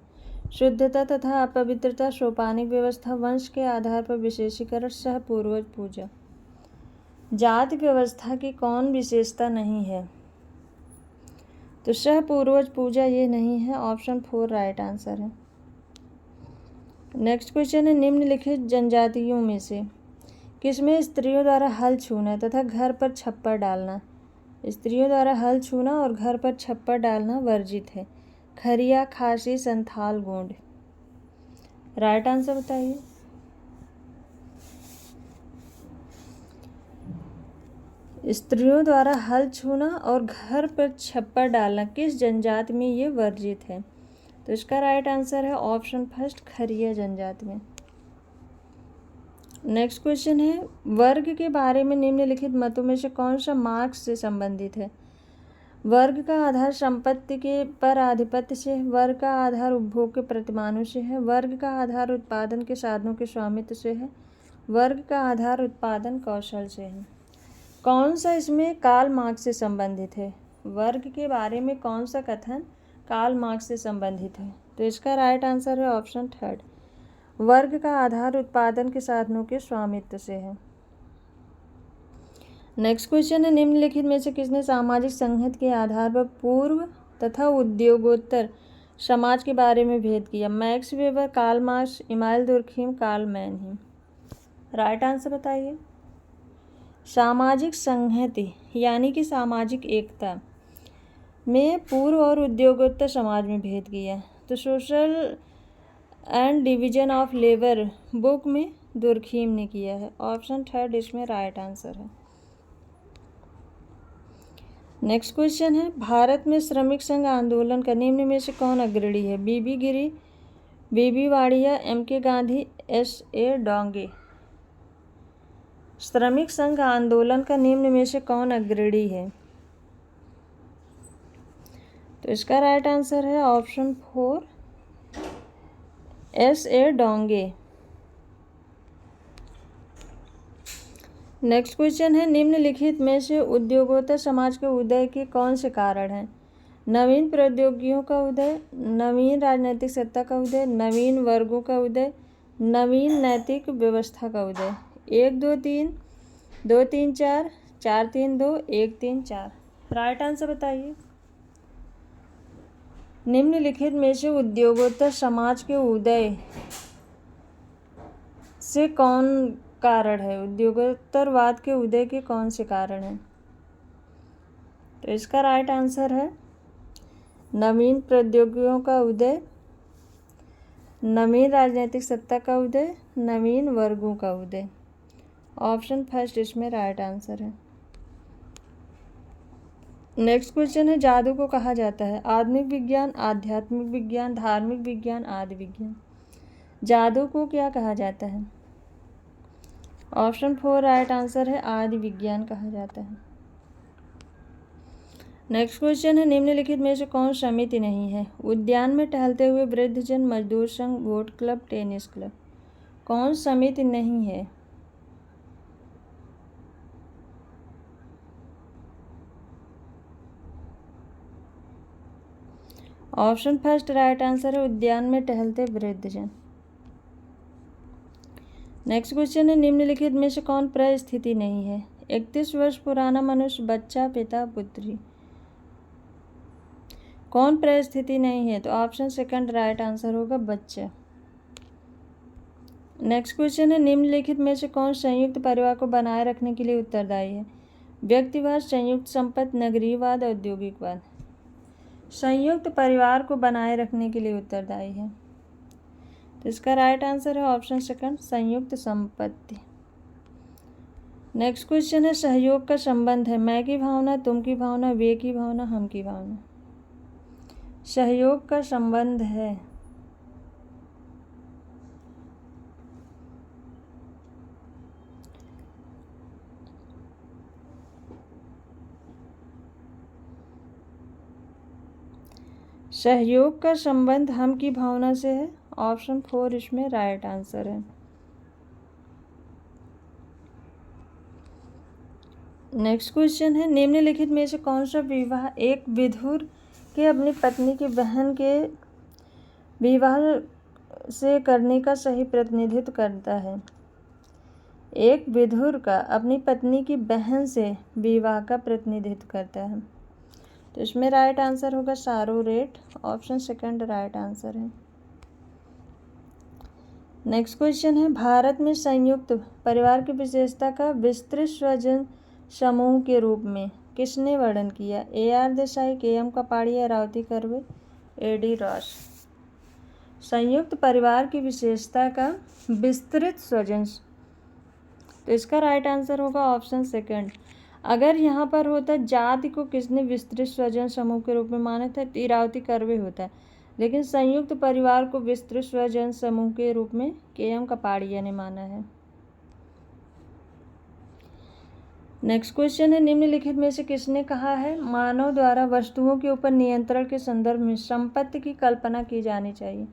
A: शुद्धता तथा अपवित्रता, सोपानिक व्यवस्था, वंश के आधार पर विशेषीकरण, सह पूर्वज पूजा। जाति व्यवस्था की कौन विशेषता नहीं है? तो सह पूर्वज पूजा ये नहीं है, ऑप्शन फोर राइट आंसर है। नेक्स्ट क्वेश्चन है, निम्नलिखित जनजातियों में से किसमें स्त्रियों द्वारा हल छूना तथा घर पर छप्पर डालना, स्त्रियों द्वारा हल छूना और घर पर छप्पर डालना वर्जित है? खरिया, खासी, संथाल, गोंड। राइट आंसर बताइए। स्त्रियों द्वारा हल छूना और घर पर छप्पर डालना किस जनजाति में ये वर्जित है? तो इसका राइट आंसर है ऑप्शन फर्स्ट खरिया जनजाति में। नेक्स्ट क्वेश्चन है, वर्ग के बारे में निम्नलिखित मतों में से कौन सा मार्क्स से संबंधित है? वर्ग का आधार संपत्ति के पर आधिपत्य से है, वर्ग का आधार उपभोग के प्रतिमानों से है, वर्ग का आधार उत्पादन के साधनों के स्वामित्व से है, वर्ग का आधार उत्पादन कौशल से है। कौन सा इसमें कार्ल मार्क्स से संबंधित है? वर्ग के बारे में कौन सा कथन कार्ल मार्क्स से संबंधित है? तो इसका राइट आंसर है ऑप्शन थर्ड वर्ग का आधार उत्पादन के साधनों के स्वामित्व से है। नेक्स्ट क्वेश्चन है, निम्नलिखित में से किसने सामाजिक संहति के आधार पर पूर्व तथा उद्योगोत्तर समाज के बारे में भेद किया? Max Weber, Karl Marx, Emmanuel Durkheim, Karl Mannheim. Right answer बताइए। सामाजिक संहति यानी कि सामाजिक एकता में पूर्व और उद्योगोत्तर समाज में भेद किया। तो social and division of labour book में दुर्खीम ने किया है, ऑप्शन थर्ड इसमें राइट आंसर है। नेक्स्ट क्वेश्चन है, भारत में श्रमिक संघ आंदोलन का निम्न में से कौन अग्रणी है? बीबी गिरी, बीबी वाड़िया, एम.के. गांधी, एस.ए. डोंगे। श्रमिक संघ आंदोलन का निम्न में से कौन अग्रणी है? तो इसका राइट आंसर है option four S A. Dange. Next question है, निम्नलिखित में से उद्योगोत्तर समाज के उदय के कौन से कारण हैं? नवीन प्रौद्योगिकियों का उदय, नवीन राजनीतिक सत्ता का उदय, नवीन वर्गों का उदय, नवीन नैतिक व्यवस्था का उदय। 1 2 3 2 3 4 4 3 2 1 3 4। राइट आंसर बताइए। निम्नलिखित में से उद्योगोत्तर समाज के उदय से कौन कारण है? उद्योगोत्तरवाद के उदय के कौन से कारण हैं? तो इसका राइट आंसर है नवीन प्रौद्योगिकियों का उदय, नवीन राजनीतिक सत्ता का उदय, नवीन वर्गों का उदय। ऑप्शन फर्स्ट इसमें राइट आंसर है। नेक्स्ट क्वेश्चन है, जादू को कहा जाता है आधुनिक विज्ञान, आध्यात्मिक विज्ञान, धार्मिक विज्ञान, आदि विज्ञान। जादू को क्या कहा जाता है? ऑप्शन 4 राइट आंसर है, आदि विज्ञान कहा जाता है। नेक्स्ट क्वेश्चन है, निम्नलिखित में से कौन समिति नहीं है? उद्यान में टहलते हुए वृद्धजन, मजदूर संघ, बोट क्लब, टेनिस क्लब। कौन समिति नहीं है? ऑप्शन फर्स्ट राइट आंसर है, उद्यान में टहलते वृद्धजन। नेक्स्ट क्वेश्चन है, निम्नलिखित में से कौन परिस्थिति नहीं है? 31 वर्ष पुराना मनुष्य, बच्चा, पिता, पुत्री। कौन परिस्थिति नहीं है? तो ऑप्शन सेकंड राइट आंसर होगा, बच्चा। नेक्स्ट क्वेश्चन है, निम्नलिखित में से कौन संयुक्त परिवार को बनाए रखने के लिए उत्तरदायी है? व्यक्तिवाद, संयुक्त संपत्ति, नगरीयवाद, औद्योगिकवाद। संयुक्त परिवार को बनाए रखने के लिए उत्तरदायी है। तो इसका राइट आंसर है ऑप्शन सेकंड, संयुक्त संपत्ति। नेक्स्ट क्वेश्चन है, सहयोग का संबंध है मैं की भावना, तुम की भावना, वे की भावना, हम की भावना। सहयोग का संबंध है सहयोग का संबंध हम की भावना से है। ऑप्शन 4 इसमें राइट आंसर है। नेक्स्ट क्वेश्चन है, निम्नलिखित में से कौन सा विवाह एक विधुर के अपनी पत्नी की बहन के विवाह से करने का सही प्रतिनिधित्व करता है? एक विधुर का अपनी पत्नी की बहन से विवाह का प्रतिनिधित्व करता है। तो इसमें राइट आंसर होगा सारोरेट। ऑप्शन सेकंड राइट आंसर है। नेक्स्ट क्वेश्चन है, भारत में संयुक्त परिवार की विशेषता का विस्तृत स्वजन समूह के रूप में किसने वर्णन किया? AR Desai, KM Kapadia, Ravati curve, AD Ross. संयुक्त परिवार की विशेषता का विस्तृत स्वजन, तो इसका राइट आंसर होगा ऑप्शन सेकंड। अगर यहाँ पर होता जाति को किसने विस्तृत स्वजन समूह के रूप में माना था, तो रावती कर्वे होता, लेकिन संयुक्त परिवार को विस्तृत स्वजन समूह के रूप में KM कपाड़िया ने माना है। नेक्स्ट क्वेश्चन है, निम्नलिखित में से किसने कहा है मानव द्वारा वस्तुओं के ऊपर नियंत्रण के संदर्भ में संपत्ति की कल्पना की जानी चाहिए?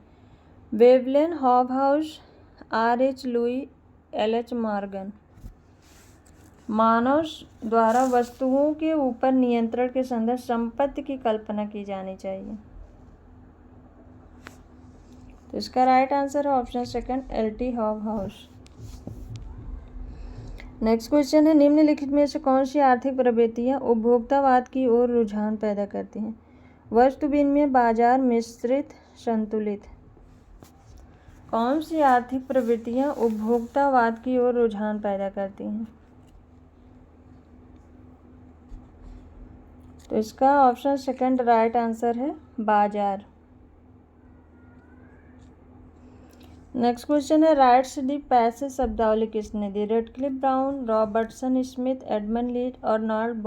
A: Veblen, Hobhouse, RH Lowie, LH Morgan. मानव द्वारा वस्तुओं के ऊपर नियंत्रण के संदर्भ संपत्ति की कल्पना की जानी चाहिए। तो इसका राइट आंसर है option second, LT Hobhouse. Next question है, निम्नलिखित में से कौन सी आर्थिक प्रवृत्तियां उपभोक्तावाद की ओर रुझान पैदा करती हैं? वस्तु विनिमय, बाजार, मिश्रित, संतुलित। कौन सी आर्थिक प्रवृत्तियां उपभोक्तावाद की ओर रुझान पैदा करती हैं? तो इसका ऑप्शन सेकंड राइट आंसर है, बाजार। नेक्स्ट क्वेश्चन है, राइट्स दी पैसेज शब्दावली किसने दी? Radcliffe Brown, Robertson Smith, Edmund Leach, Arnold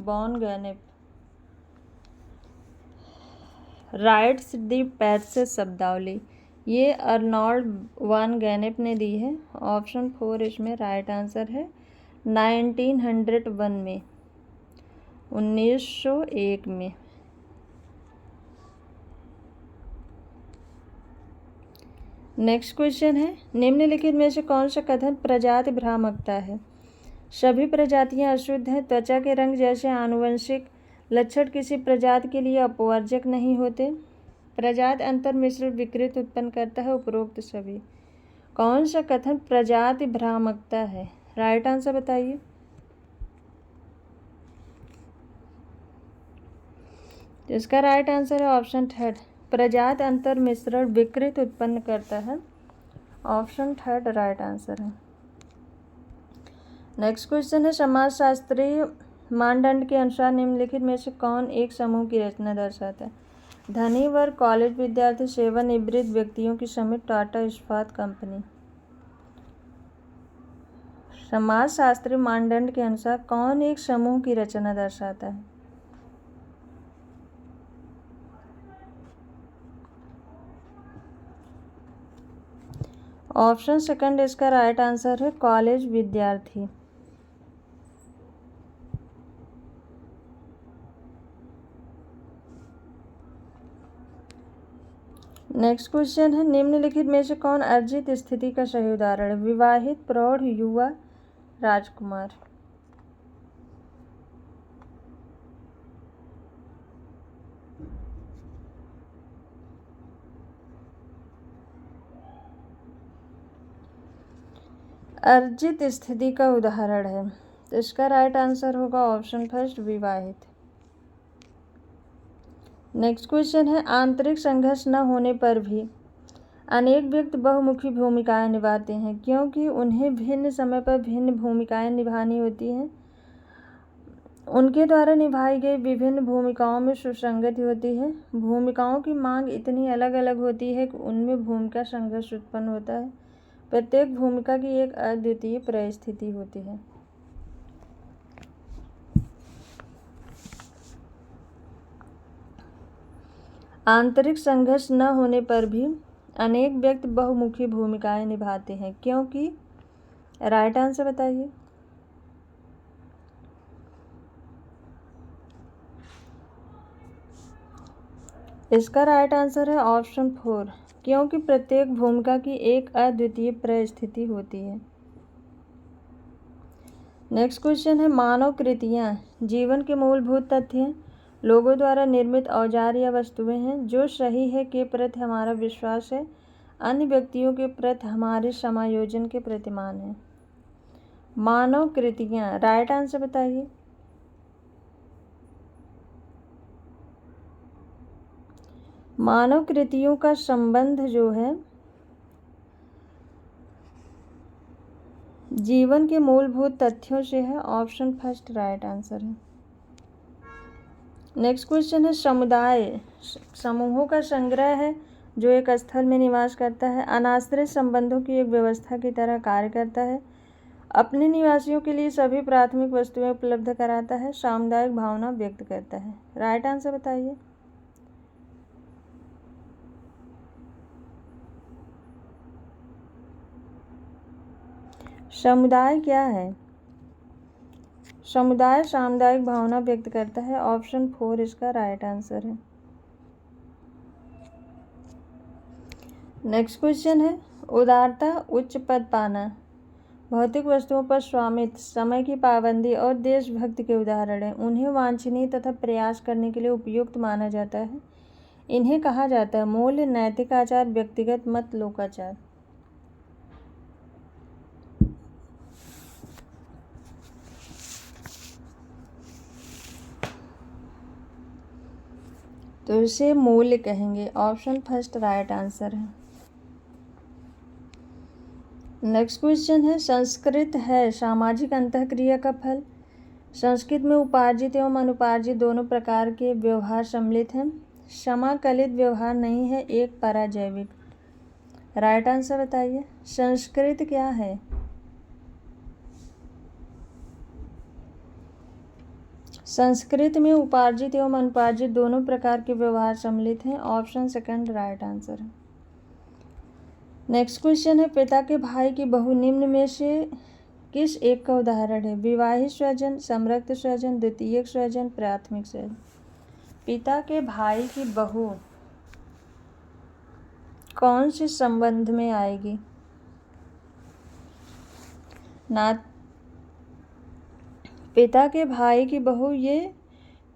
A: van Gennep. Rites de passage शब्दावली ये अर्नॉल्ड वॉन गैनेप ने दी है। ऑप्शन 4 इसमें राइट आंसर है, 1901 में, 1901 में। नेक्स्ट क्वेश्चन है, निम्नलिखित में से कौन सा कथन प्रजाति भ्रामकता है? सभी प्रजातियां अशुद्ध हैं, त्वचा के रंग जैसे आनुवंशिक लक्षण किसी प्रजाति के लिए अपवर्जक नहीं होते, प्रजाति अंतर मिश्रित विकृति उत्पन्न करता है, उपरोक्त सभी। कौन सा कथन प्रजाति भ्रामकता है? राइट आंसर बताइए। इसका राइट आंसर है ऑप्शन थर्ड, प्रजाति अंतर मिश्रण विकृति उत्पन्न करता है। ऑप्शन थर्ड राइट आंसर है। नेक्स्ट क्वेश्चन है समाजशास्त्रीय मानदंड के अनुसार निम्नलिखित में से कौन एक समूह की रचना दर्शाता है? धनी वर्ग, कॉलेज विद्यार्थी, सेवानिवृत्त व्यक्तियों की समिति, टाटा इस्पात कंपनी। समाजशास्त्रीय मानदंड के अनुसार कौन एक समूह की रचना दर्शाता है? ऑप्शन सेकंड इसका राइट आंसर है, कॉलेज विद्यार्थी। नेक्स्ट क्वेश्चन है निम्नलिखित में से कौन अर्जित स्थिति का सही उदाहरण है? विवाहित, प्रौढ़, युवा, राजकुमार। अर्जित स्थिति का उदाहरण है, तो इसका राइट आंसर होगा ऑप्शन फर्स्ट, विवाहित। नेक्स्ट क्वेश्चन है आंतरिक संघर्ष न होने पर भी अनेक व्यक्ति बहुमुखी भूमिकाएं निभाते हैं क्योंकि उन्हें भिन्न समय पर भिन्न भूमिकाएं निभानी होती हैं। उनके द्वारा निभाई गई विभिन्न भूमिकाओं में सुसंगति होती है। भूमिकाओं की मांग इतनी अलग अलग होती है कि उनमें भूमिका संघर्ष उत्पन्न होता है। प्रत्येक भूमिका की एक अद्वितीय परिस्थिति होती है। आंतरिक संघर्ष न होने पर भी अनेक व्यक्ति बहुमुखी भूमिकाएं निभाते हैं क्योंकि राइट आंसर बताइए। इसका राइट आंसर है ऑप्शन फोर, क्योंकि प्रत्येक भूमिका की एक अद्वितीय परिस्थिति होती है। नेक्स्ट क्वेश्चन है मानव कृतियाँ जीवन के मूलभूत तथ्य हैं, लोगों द्वारा निर्मित औजार या वस्तुएं हैं, जो सही है के प्रति हमारा विश्वास है, अन्य व्यक्तियों के प्रति हमारे समायोजन के प्रतिमान है। मानव कृतियाँ, राइट आंसर बताइए। मानव कृतियों का संबंध जो है जीवन के मूलभूत तथ्यों से है, ऑप्शन फर्स्ट राइट आंसर है। नेक्स्ट क्वेश्चन है समुदाय समूहों का संग्रह है जो एक स्थल में निवास करता है, अनाश्रित संबंधों की एक व्यवस्था की तरह कार्य करता है, अपने निवासियों के लिए सभी प्राथमिक वस्तुएं उपलब्ध कराता है, सामुदायिक भावना व्यक्त करता है। राइट आंसर बताइए। समुदाय क्या है? समुदाय सामुदायिक भावना व्यक्त करता है, ऑप्शन फोर इसका राइट आंसर है। नेक्स्ट क्वेश्चन है उदारता, उच्च पद पाना, भौतिक वस्तुओं पर स्वामित्व, समय की पाबंदी और देशभक्ति के उदाहरण हैं। उन्हें वांछनीय तथा प्रयास करने के लिए उपयुक्त माना जाता है। इन्हें कहा जाता है मूल्य, नैतिक आचार, व्यक्तिगत मत, लोकाचार। तो इसे मूल्य कहेंगे, ऑप्शन फर्स्ट राइट आंसर है। नेक्स्ट क्वेश्चन है संस्कृत है सामाजिक अंतःक्रिया का फल। संस्कृत में उपार्जित एवं अनुपार्जित दोनों प्रकार के व्यवहार सम्मिलित हैं। समाकलित व्यवहार नहीं है, एक पराजैविक। राइट आंसर बताइए। संस्कृत क्या है? संस्कृत में उपार्जित एवं अनुपार्जित दोनों प्रकार के व्यवहार सम्मिलित हैं, ऑप्शन सेकंड राइट आंसर है। नेक्स्ट क्वेश्चन है पिता के भाई की बहू निम्न में से किस एक का उदाहरण है? विवाहित स्वजन, संरक्त स्वजन, द्वितीयक स्वजन, प्राथमिक स्वजन। पिता के भाई की बहू कौन से संबंध में आएगी? पिता के भाई की बहू ये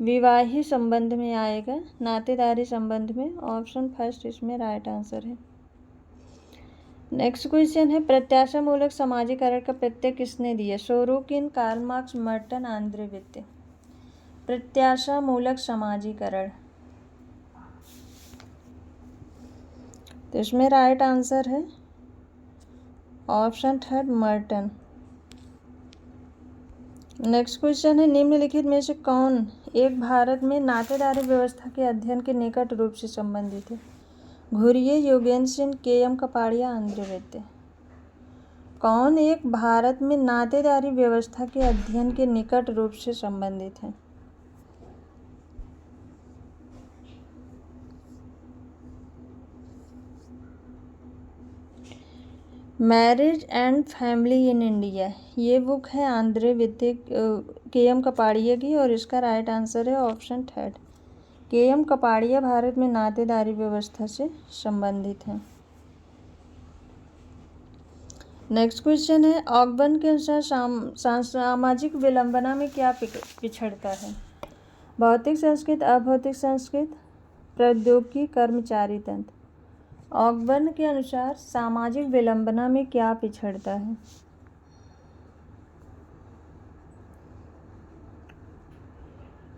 A: विवाहित संबंध में आएगा, नातेदारी संबंध में, ऑप्शन फर्स्ट इसमें राइट आंसर है। नेक्स्ट क्वेश्चन है प्रत्याशा मूलक समाजीकरण का प्रत्यय किसने दिया? Sorokin, Karl Marx, Merton, Andre वित्ते। प्रत्याशा मूलक समाजीकरण, तो इसमें राइट आंसर है option third Merton. Next question है, निम्नलिखित में से कौन एक भारत में नातेदारी व्यवस्था के अध्ययन के निकट रूप से संबंधित है? घुरिये, योगेंद्र सिंह, के.एम. कपाड़िया, आंद्रे वैद्य। कौन एक भारत में नातेदारी व्यवस्था के अध्ययन के निकट रूप से संबंधित है? Marriage and family in India, ये बुक है आंद्रे वैद्य, के.एम. कपाड़िया की, और इसका राइट आंसर है option third. KM. Kapadia Bharat में नातेदारी व्यवस्था से संबंधित हैं। नेक्स्ट क्वेश्चन है, ऑकबर्न के अनुसार सामाजिक विलंबना में क्या पिछड़ता है? भौतिक संस्कृत, अभौतिक संस्कृत, प्रौद्योगिकी, कर्मचारी तंत्र। ऑकबर्न के अनुसार सामाजिक विलंबना में क्या पिछड़ता है?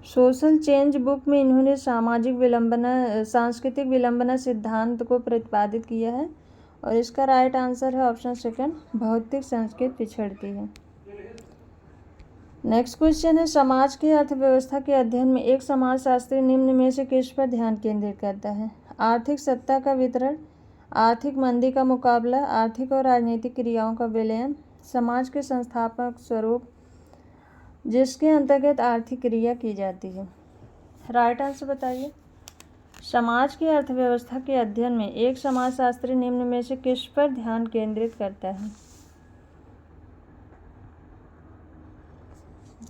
A: सोशल चेंज बुक में इन्होंने सांस्कृतिक विलंबना सिद्धांत को प्रतिपादित किया है, और इसका राइट आंसर है ऑप्शन सेकंड, भौतिक संस्कृत पिछड़ती है। नेक्स्ट क्वेश्चन है, समाज की अर्थव्यवस्था के अध्ययन में एक समाजशास्त्री निम्न में से किस पर ध्यान केंद्रित करता है? आर्थिक सत्ता का वितरण, आर्थिक मंदी का मुकाबला, आर्थिक और राजनीतिक क्रियाओं का विलयन, समाज के संस्थापक स्वरूप जिसके अंतर्गत आर्थिक क्रिया की जाती है। राइट आंसर बताइए। समाज की अर्थव्यवस्था के अध्ययन में एक समाजशास्त्री निम्न में से किस पर ध्यान केंद्रित करता है?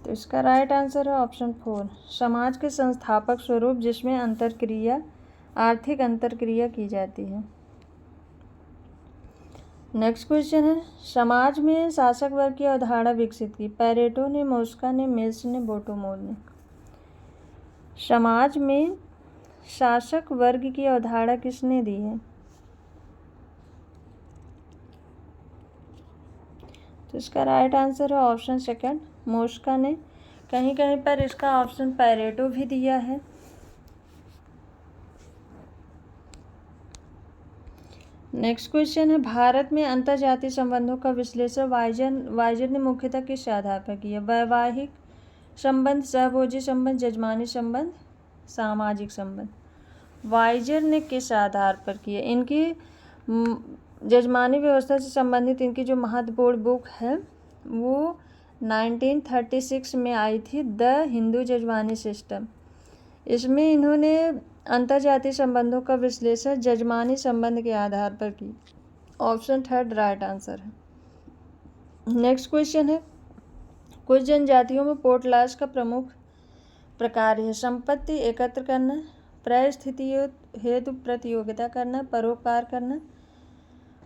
A: तो इसका राइट आंसर है ऑप्शन फोर, समाज के संस्थापक स्वरूप जिसमें अंतरक्रिया, आर्थिक अंतरक्रिया की जाती है। नेक्स्ट क्वेश्चन है, समाज में शासक वर्ग की अवधारणा विकसित की? पैरेटो ने, मोस्का ने, मिल्स ने, बोटोमोल ने। समाज में शासक वर्ग की अवधारणा किसने दी है? तो इसका राइट आंसर है ऑप्शन सेकंड, मोस्का ने। कहीं कहीं पर इसका ऑप्शन पैरेटो भी दिया है। नेक्स्ट क्वेश्चन है, भारत में अंतर्जातीय संबंधों का विश्लेषण वाइजर ने मुख्यतः किस आधार पर किया? वैवाहिक संबंध, सहभोजी संबंध, जजमानी संबंध, सामाजिक संबंध। वाइजर ने किस आधार पर किया? इनकी जजमानी व्यवस्था से संबंधित इनकी जो महत्वपूर्ण बुक है वो 1936 में आई थी, द हिंदू जजमानी सिस्टम। इसमें इन्होंने अंतर्जातीय संबंधों का विश्लेषण जजमानी संबंध के आधार पर की। ऑप्शन थर्ड राइट आंसर है। नेक्स्ट क्वेश्चन है, कुछ जनजातियों में पोर्टलास का प्रमुख प्रकार है? संपत्ति एकत्र करना, परिस्थिति हेतु प्रतियोगिता करना, परोपकार करना,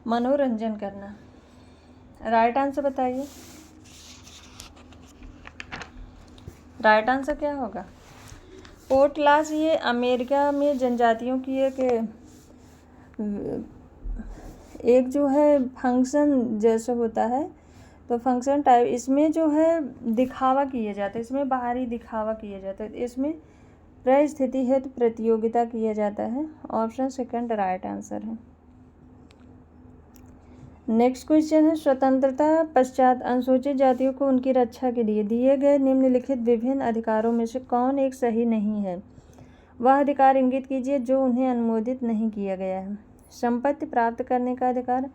A: मनोरंजन करना। राइट आंसर बताइए। राइट आंसर क्या होगा? पोर्टलास ये अमेरिका में जनजातियों की एक जो है फंक्शन जैसा होता है, तो फंक्शन टाइप इसमें जो है दिखावा किया जाता है, इसमें बाहरी दिखावा किया जाता है, इसमें परिस्थिति हेतु प्रतियोगिता किया जाता है। ऑप्शन सेकंड राइट आंसर है। नेक्स्ट क्वेश्चन है, स्वतंत्रता पश्चात अनुसूचित जातियों को उनकी रक्षा के लिए दिए गए निम्नलिखित विभिन्न अधिकारों में से कौन एक सही नहीं है? वह अधिकार इंगित कीजिए जो उन्हें अनुमोदित नहीं किया गया है। संपत्ति प्राप्त करने का अधिकार,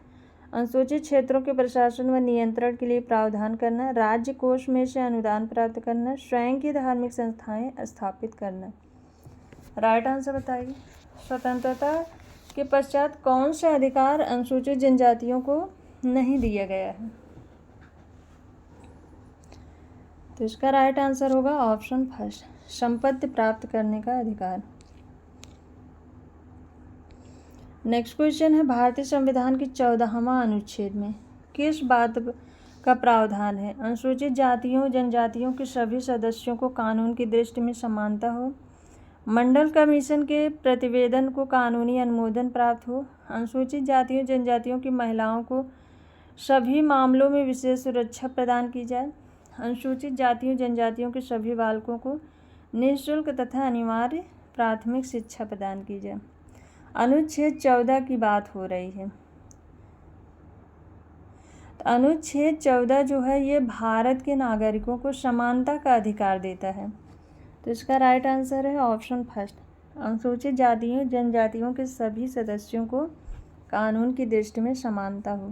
A: अनुसूचित क्षेत्रों के प्रशासन व नियंत्रण के लिए प्रावधान करना, राज्य कोष में से अनुदान प्राप्त करना, स्वयं की धार्मिक संस्थाएं स्थापित करना। राइट आंसर बताइए। स्वतंत्रता के पश्चात कौन सा अधिकार अनुसूचित जनजातियों को नहीं दिया गया है? तो इसका राइट आंसर होगा ऑप्शन फर्स्ट, संपत्ति प्राप्त करने का अधिकार। नेक्स्ट क्वेश्चन है, भारतीय संविधान के 14वां अनुच्छेद में किस बात का प्रावधान है? अनुसूचित जातियों जनजातियों के सभी सदस्यों को कानून की दृष्टि में समानता हो, मंडल कमीशन के प्रतिवेदन को कानूनी अनुमोदन प्राप्त हो, अनुसूचित जातियों जनजातियों की महिलाओं को सभी मामलों में विशेष सुरक्षा प्रदान की जाए, अनुसूचित जातियों जनजातियों के सभी बालकों को निःशुल्क तथा अनिवार्य प्राथमिक शिक्षा प्रदान की जाए। अनुच्छेद 14 की बात हो रही है। तो अनुच्छेद 14 जो है ये भारत के नागरिकों को समानता का अधिकार देता है। तो इसका राइट आंसर है ऑप्शन फर्स्ट, अनुसूचित जातियों जनजातियों के सभी सदस्यों को कानून की दृष्टि में समानता हो।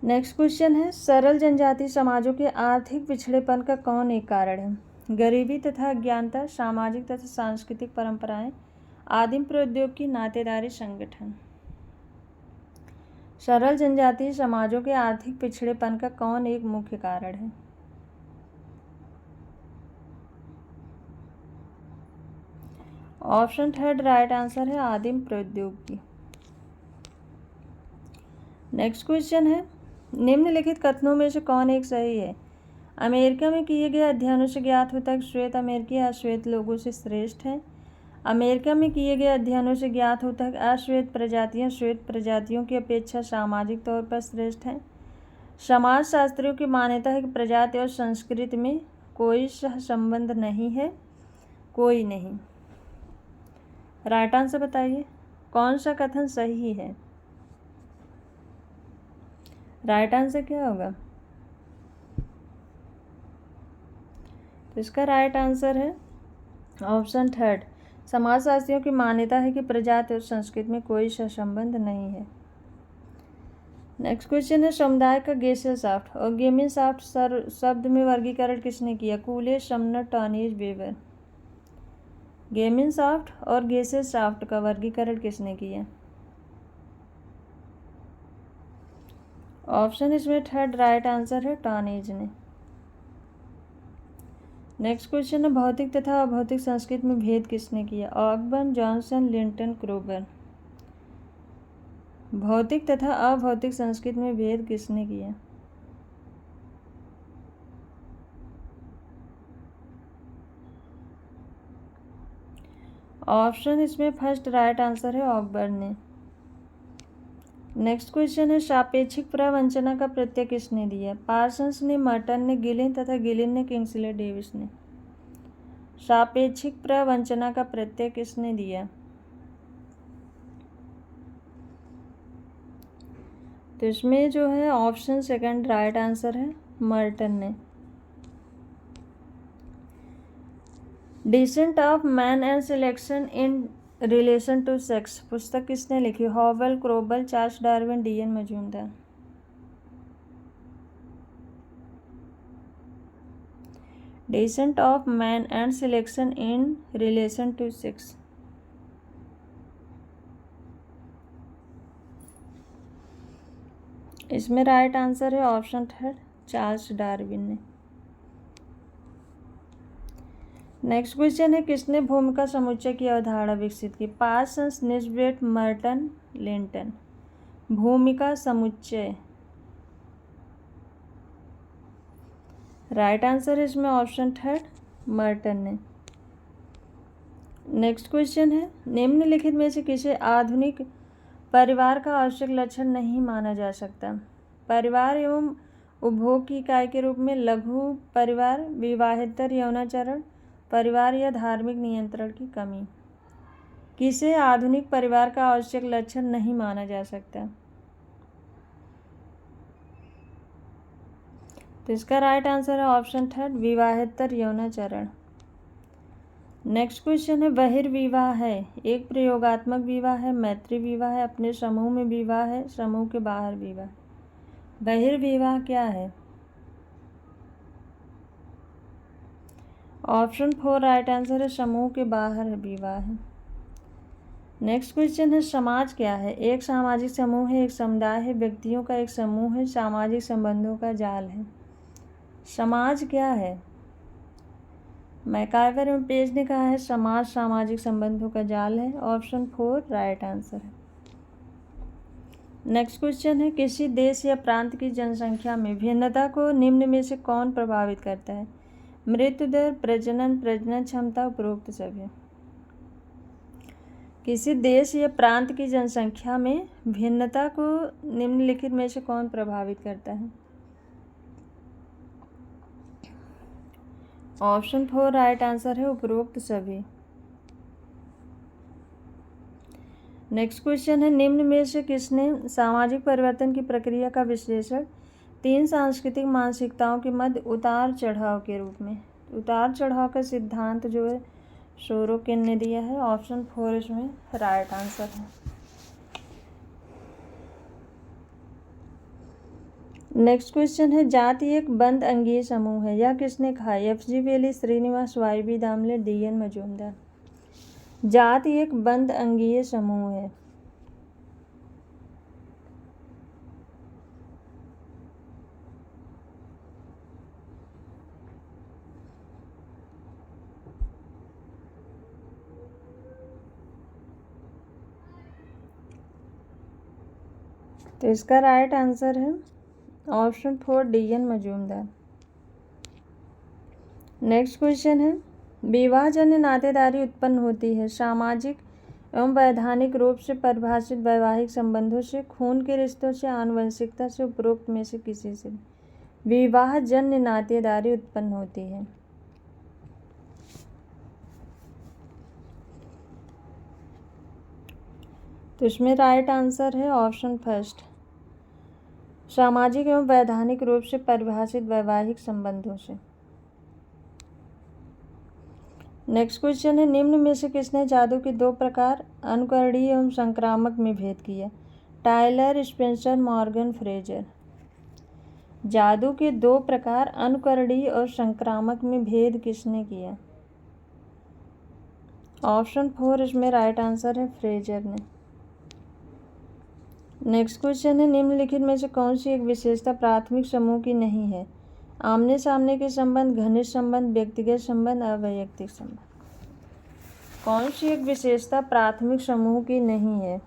A: नेक्स्ट क्वेश्चन है, सरल जनजाति समाजों के आर्थिक पिछड़ेपन का कौन एक कारण है? गरीबी तथा अज्ञानता, सामाजिक तथा सांस्कृतिक परंपराएं, आदिम प्रौद्योगिकी, नातेदारी संगठन। सरल जनजातीय समाजों के आर्थिक पिछड़ेपन का कौन एक मुख्य कारण है? ऑप्शन थर्ड राइट आंसर है आदिम प्रौद्योगिकी। नेक्स्ट क्वेश्चन है, निम्नलिखित कथनों में से कौन एक सही है? अमेरिका में किए गए अध्ययनों से ज्ञात होता है कि श्वेत अमेरिकी अश्वेत लोगों से श्रेष्ठ हैं। अमेरिका में किए गए अध्ययनों से ज्ञात होता है कि अश्वेत प्रजातियां श्वेत प्रजातियों की अपेक्षा सामाजिक तौर पर श्रेष्ठ हैं। समाज शास्त्रियों की मान्यता है कि प्रजाति और संस्कृति में कोई सहसंबंध नहीं है, कोई नहीं। राइट आंसर बताइए, कौन सा कथन सही है? राइट आंसर क्या होगा? तो इसका राइट आंसर है ऑप्शन थर्ड, समाजशास्त्रियों की मान्यता है कि प्रजाति और संस्कृति में कोई सहसंबंध नहीं है। नेक्स्ट क्वेश्चन है, समुदाय का गेसेलशाफ्ट और गेमिनशाफ्ट शब्द में वर्गीकरण किसने किया? कूले, समनर, टॉनीज, वेबर। गेमिनशाफ्ट और गेसेलशाफ्ट का वर्गीकरण किसने किया? ऑप्शन इसमें थर्ड राइट आंसर है टॉनीज ने। नेक्स्ट क्वेश्चन है, भौतिक तथा अभौतिक संस्कृति में भेद किसने किया? ऑकबर्न, जॉनसन, लिंटन, क्रोबर। भौतिक तथा अभौतिक संस्कृति में भेद किसने किया? ऑप्शन इसमें फर्स्ट राइट आंसर है ऑकबर्न ने। नेक्स्ट क्वेश्चन है, सापेक्षिक प्रवंचना का प्रत्यय किसने दिया? पार्सन्स ने, मर्टन ने, गिलिन तथा गिलिन ने, किंग्सले डेविस ने। सापेक्षिक प्रवंचना का प्रत्यय किसने दिया? तो इसमें जो है ऑप्शन सेकंड राइट आंसर है मर्टन ने। Descent of man and selection in relation to sex पुस्तक किसने लिखी? Howell, Kroeber, Charles Darwin, D N. Majumdar. Descent of man and selection in relation to sex, इसमें राइट आंसर है ऑप्शन थर्ड चार्ल्स डार्विन ने। Next question है, किसने भूमिका समुच्चय की अवधारणा विकसित की? Parsons, Nisbet, Merton, Linton. भूमिका समुच्चय, राइट आंसर है इसमें ऑप्शन थर्ड मर्टन ने। नेक्स्ट क्वेश्चन है, निम्नलिखित में से किसे आधुनिक परिवार का आवश्यक लक्षण नहीं माना जा सकता? परिवार एवं उपभोग की इकाई के रूप में लघु परिवार, विवाहेतर यौनाचरण, परिवार या धार्मिक नियंत्रण की कमी। किसे आधुनिक परिवार का आवश्यक लक्षण नहीं माना जा सकता? तो इसका राइट आंसर है ऑप्शन थर्ड विवाहेतर यौनाचरण। नेक्स्ट क्वेश्चन है, बहिर्विवाह है एक प्रयोगात्मक विवाह है, मैत्री विवाह है, अपने समूह में विवाह है, समूह के बाहर विवाह। बहिर्विवाह क्या है? ऑप्शन फोर राइट आंसर है समूह के बाहर विवाह है। नेक्स्ट क्वेश्चन है, समाज क्या है? एक सामाजिक समूह है, एक समुदाय है, व्यक्तियों का एक समूह है, सामाजिक संबंधों का जाल है। समाज क्या है? मैकाइवर एवं पेज ने कहा है समाज सामाजिक संबंधों का जाल है। ऑप्शन फोर राइट आंसर है। नेक्स्ट क्वेश्चन है, किसी देश या प्रांत की जनसंख्या में भिन्नता को निम्न में से कौन प्रभावित करता है? मृत्यु दर, प्रजनन, प्रजनन क्षमता, उपरोक्त सभी। किसी देश या प्रांत की जनसंख्या में भिन्नता को निम्नलिखित में से कौन प्रभावित करता है? ऑप्शन फोर राइट आंसर है उपरोक्त सभी। नेक्स्ट क्वेश्चन है, निम्न में से किसने सामाजिक परिवर्तन की प्रक्रिया का विश्लेषण 3 सांस्कृतिक मानसिकताओं के मध्य उतार चढ़ाव के रूप में, उतार चढ़ाव का सिद्धांत जो है सोरोकिन ने दिया है। ऑप्शन 4 इसमें राइट आंसर है। नेक्स्ट क्वेश्चन है, जाति एक बंद अंगीय समूह है, यह किसने कहा? एफ.जी. वेली, श्रीनिवास, वाई.बी. दामले, डी.एन. मजूमदार। जाति एक बंद अंगीय समूह है। तो इसका राइट आंसर है option 4 DN. Majumdar. Next question है, विवाहजन्य नातेदारी उत्पन्न होती है सामाजिक एवं वैधानिक रूप से परिभाषित वैवाहिक संबंधों से, खून के रिश्तों से, आनुवंशिकता से, उपरोक्त में से किसी से विवाहजन्य नातेदारी उत्पन्न होती है। तो इसमें राइट आंसर है ऑप्शन फर्स्ट, सामाजिक एवं वैधानिक रूप से परिभाषित वैवाहिक संबंधों से। नेक्स्ट क्वेश्चन है, निम्न में से किसने जादू के 2 प्रकार अनुकरणीय एवं संक्रामक में भेद किया? Tyler, Spencer, Morgan, Fraser. जादू के 2 प्रकार अनुकरणीय और संक्रामक में भेद किसने किया? ऑप्शन 4 इसमें राइट आंसर है फ्रेजर ने। नेक्स्ट क्वेश्चन है, निम्नलिखित में से कौन सी एक विशेषता प्राथमिक समूह की नहीं है? आमने सामने के संबंध, घनिष्ठ संबंध, व्यक्तिगत संबंध, अवैयक्तिक संबंध। कौन सी एक विशेषता प्राथमिक समूह की नहीं है?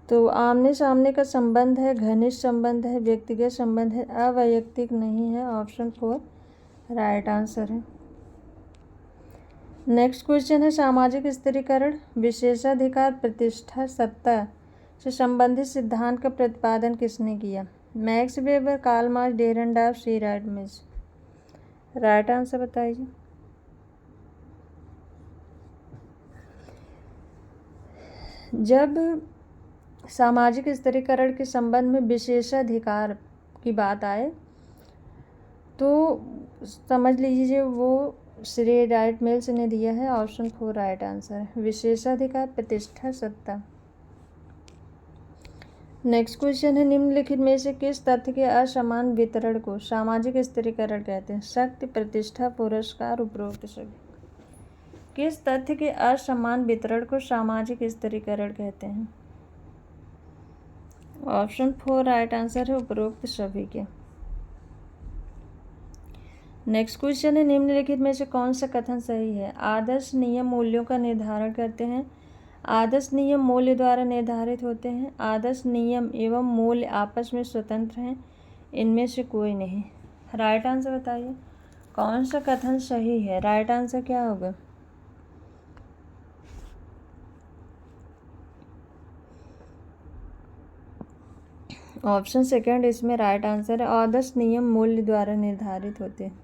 A: तो आमने सामने का संबंध है, घनिष्ठ संबंध है, व्यक्तिगत संबंध है, अवैयक्तिक नहीं है। ऑप्शन 4 राइट आंसर है। नेक्स्ट क्वेश्चन है, सामाजिक स्थिरीकरण विशेषाधिकार प्रतिष्ठा सत्ता से संबंधित सिद्धांत का प्रतिपादन किसने किया? मैक्स वेबर, कार्ल मार्क्स, डेरेनडार्फ, सी राइडमिज। राइट आंसर बताइए। जब सामाजिक स्थिरीकरण के संबंध में विशेषाधिकार की बात आए तो समझ लीजिए वो श्री राइडमिल्स ने दिया है। ऑप्शन 4 राइट आंसर है, विशेषाधिकार प्रतिष्ठा सत्ता। नेक्स्ट क्वेश्चन है, निम्नलिखित में से किस तथ्य के असमान वितरण को सामाजिक स्थिरीकरण कहते हैं? शक्ति, प्रतिष्ठा, पुरस्कार, उपरोक्त सभी। किस तथ्य के असमान वितरण को सामाजिक स्थिरीकरण कहते हैं? ऑप्शन 4 राइट आंसर है, उपरोक्त सभी के। नेक्स्ट क्वेश्चन है, निम्नलिखित में से कौन सा कथन सही है? आदर्श नियम मूल्यों का निर्धारण करते हैं। आदर्श नियम मूल्य द्वारा निर्धारित होते हैं। आदर्श नियम एवं मूल्य आपस में स्वतंत्र हैं। इनमें से कोई नहीं। राइट आंसर बताइए, कौन सा कथन सही है? राइट आंसर क्या होगा? ऑप्शन सेकंड इसमें राइट आंसर है, आदर्श नियम मूल्य द्वारा निर्धारित होते हैं।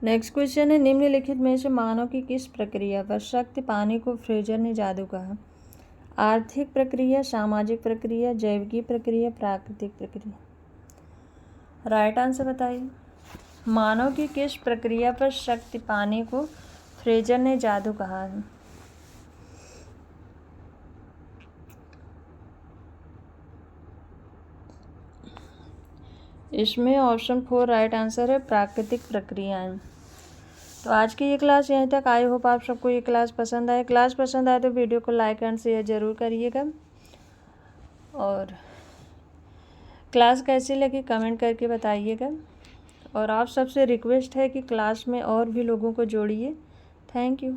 A: नेक्स्ट क्वेश्चन है, निम्नलिखित में से मानव की किस प्रक्रिया पर शक्ति पाने को फ्रेजर ने जादू कहा? आर्थिक प्रक्रिया, सामाजिक प्रक्रिया, जैविक प्रक्रिया, प्राकृतिक प्रक्रिया। राइट आंसर बताइए, मानव की किस प्रक्रिया पर शक्ति पाने को फ्रेजर ने जादू कहा है? इसमें ऑप्शन 4 राइट आंसर है, प्राकृतिक प्रक्रियाएं। तो आज की ये क्लास यहीं तक। आई होप आप सबको ये क्लास पसंद आए। क्लास पसंद आए तो वीडियो को लाइक एंड शेयर ज़रूर करिएगा, और क्लास कैसी लगी कमेंट करके बताइएगा। और आप सबसे रिक्वेस्ट है कि क्लास में और भी लोगों को जोड़िए। Thank you.